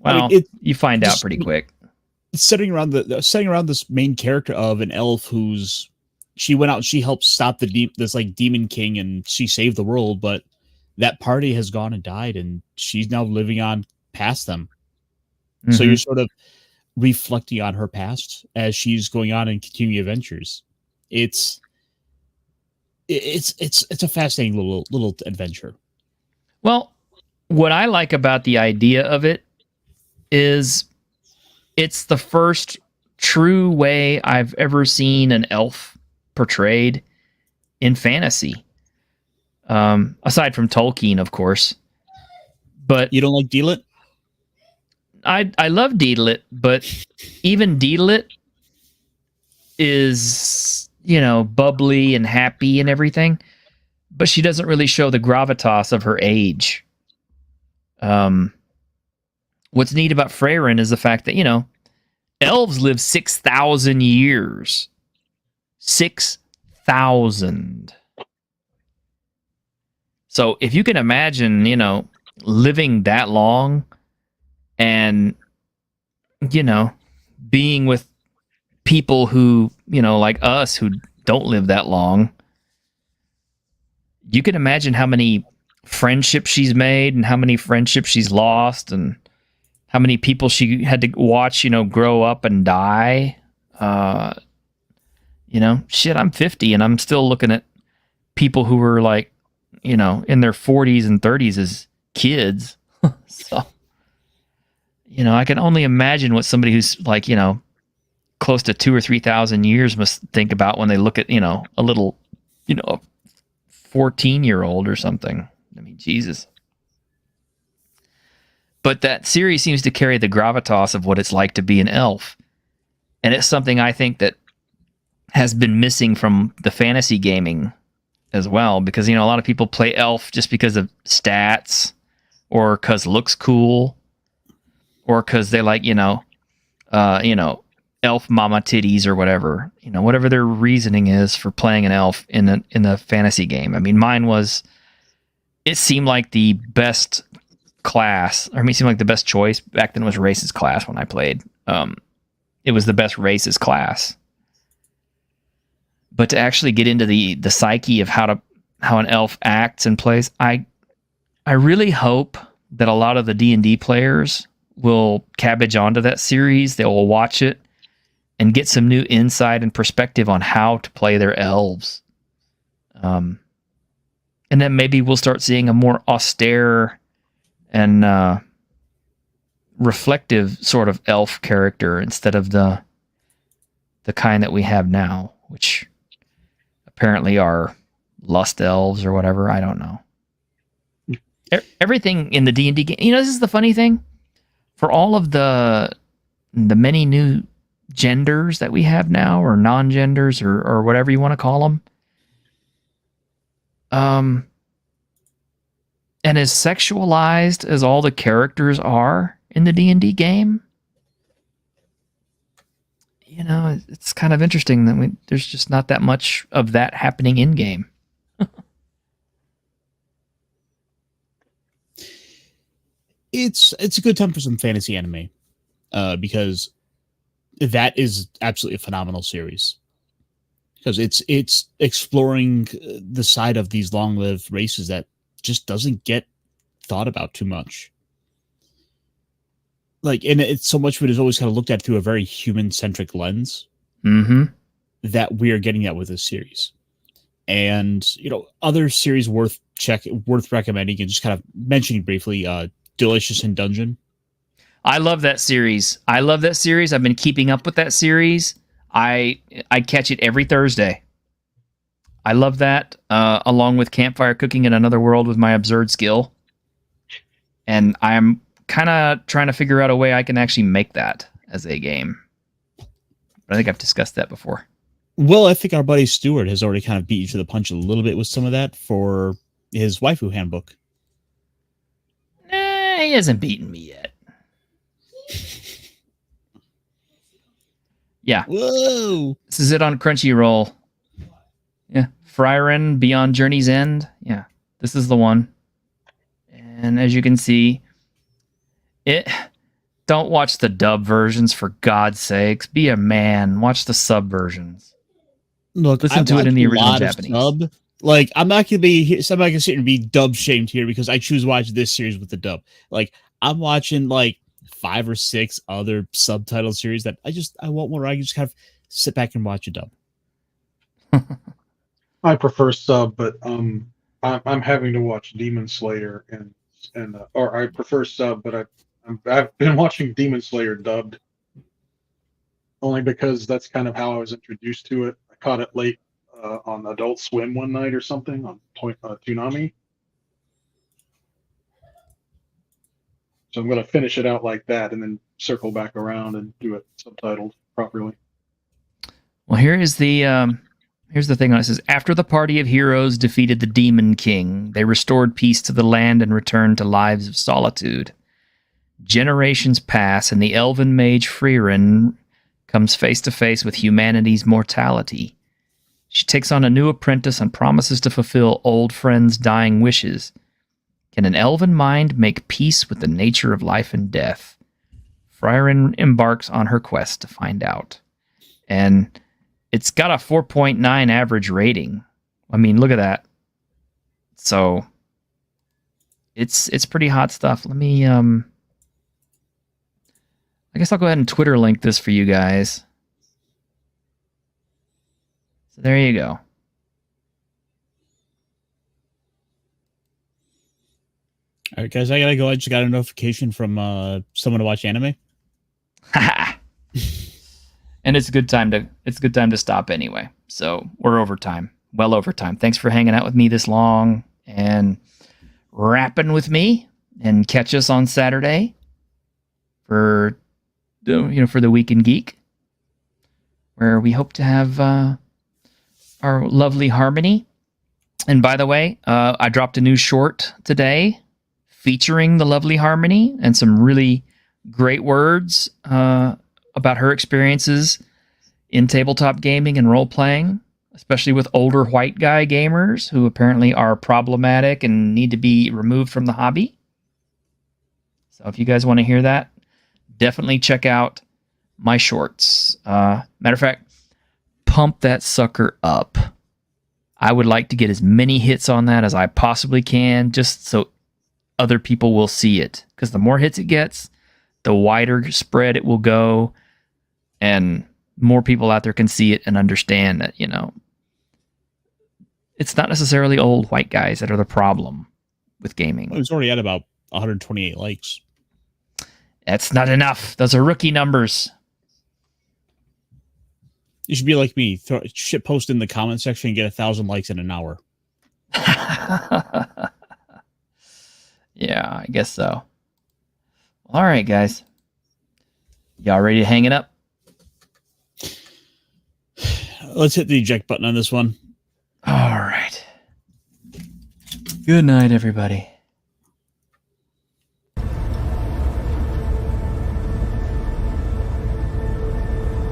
Well, you find out pretty quick. It's setting around this main character of an elf she went out and she helped stop this like demon king, and she saved the world, but that party has gone and died, and she's now living on past them. Mm-hmm. So you're sort of reflecting on her past as she's going on and continuing adventures. It's a fascinating little adventure. Well, what I like about the idea of it is it's the first true way I've ever seen an elf portrayed in fantasy. Aside from Tolkien, of course. But you don't like Deedlit? I love Deedlit, but even Deedlit is, bubbly and happy and everything, but she doesn't really show the gravitas of her age. What's neat about Freyren is the fact that, elves live 6,000 years. 6,000. So if you can imagine, living that long and, being with people who, like us who don't live that long, you can imagine how many friendships she's made and how many friendships she's lost and how many people she had to watch, grow up and die. Shit, I'm 50 and I'm still looking at people who were like, in their 40s and 30s as kids. So, I can only imagine what somebody who's like, close to 2,000 or 3,000 years must think about when they look at, a little, 14-year-old or something. I mean, Jesus. But that series seems to carry the gravitas of what it's like to be an elf. And it's something I think that has been missing from the fantasy gaming as well, because, a lot of people play elf just because of stats or because looks cool, or because they like, elf mama titties or whatever, whatever their reasoning is for playing an elf in a fantasy game. I mean, mine was, it seemed like the best class, or I mean, it seemed like the best choice. Back then it was Race's class when I played. It was the best Race's class. But to actually get into the psyche of how an elf acts and plays, I really hope that a lot of the D&D players will cabbage onto that series. They will watch it and get some new insight and perspective on how to play their elves. And then maybe we'll start seeing a more austere and reflective sort of elf character instead of the kind that we have now, which apparently are lust elves or whatever. I don't know. Everything in the D&D game, this is the funny thing. For all of the many new genders that we have now, or non-genders, or whatever you want to call them, and as sexualized as all the characters are in the D&D game, it's kind of interesting that there's just not that much of that happening in game. It's a good time for some fantasy anime, because that is absolutely a phenomenal series. Because it's exploring the side of these long-lived races that just doesn't get thought about too much. And it's so much of it is always kind of looked at through a very human-centric lens. Mm-hmm. That we are getting at with this series. And other series worth recommending, and just kind of mentioning briefly, Delicious in Dungeon. I love that series. I've been keeping up with that series. I catch it every Thursday. I love that, along with Campfire Cooking in Another World with my absurd skill. And I'm kind of trying to figure out a way I can actually make that as a game. But I think I've discussed that before. Well, I think our buddy Stuart has already kind of beat you to the punch a little bit with some of that for his waifu handbook. He hasn't beaten me yet. Yeah. Whoa. This is it on Crunchyroll. Yeah. Frieren Beyond Journey's End. Yeah. This is the one. And as you can see, don't watch the dub versions, for God's sakes. Be a man. Watch the sub versions. Look, listen to it in the original Japanese. Dub. I'm not gonna sit here and be dub shamed here because I choose to watch this series with the dub. I'm watching 5 or 6 other subtitle series that I want one where I can just kind of sit back and watch a dub. I prefer sub, but I'm having to watch Demon Slayer or I prefer sub, but I've been watching Demon Slayer dubbed only because that's kind of how I was introduced to it. I caught it late on Adult Swim one night or something on Toonami. So I'm going to finish it out like that and then circle back around and do it subtitled properly. Well, here's the thing on it. It says, after the party of heroes defeated the Demon King, they restored peace to the land and returned to lives of solitude. Generations pass, and the elven mage Frieren comes face to face with humanity's mortality. She takes on a new apprentice and promises to fulfill old friends' dying wishes. Can an elven mind make peace with the nature of life and death? Frieren embarks on her quest to find out. And it's got a 4.9 average rating. I mean, look at that. So it's pretty hot stuff. Let me I guess I'll go ahead and Twitter link this for you guys. So there you go. All right, guys, I gotta go. I just got a notification from someone to watch anime. And it's a good time to stop anyway. So we're over time. Well over time. Thanks for hanging out with me this long and rapping with me, and catch us on Saturday for the Week in Geek, where we hope to have our lovely Harmony. And by the way, I dropped a new short today featuring the lovely Harmony and some really great words about her experiences in tabletop gaming and role-playing, especially with older white guy gamers who apparently are problematic and need to be removed from the hobby. So if you guys want to hear that, definitely check out my shorts. Matter of fact, pump that sucker up. I would like to get as many hits on that as I possibly can, just so other people will see it. Because the more hits it gets, the wider spread it will go, and more people out there can see it and understand that, you know, it's not necessarily old white guys that are the problem with gaming. Well, it's already at about 128 likes. That's not enough. Those are rookie numbers. You should be like me. Throw shit post in the comment section and get 1,000 likes in an hour. Yeah, I guess so. All right, guys. Y'all ready to hang it up? Let's hit the eject button on this one. All right. Good night, everybody.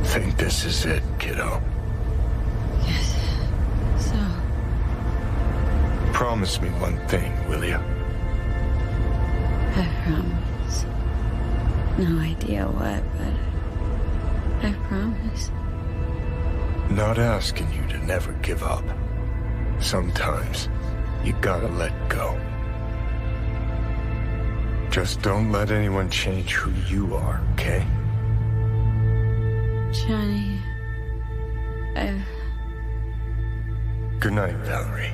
Think this is it, kiddo? Yes. So, Promise me one thing, will you? I promise. No idea what, but I promise. Not asking you to never give up. Sometimes you gotta let go. Just don't let anyone change who you are, okay? Johnny, Good night, Valerie.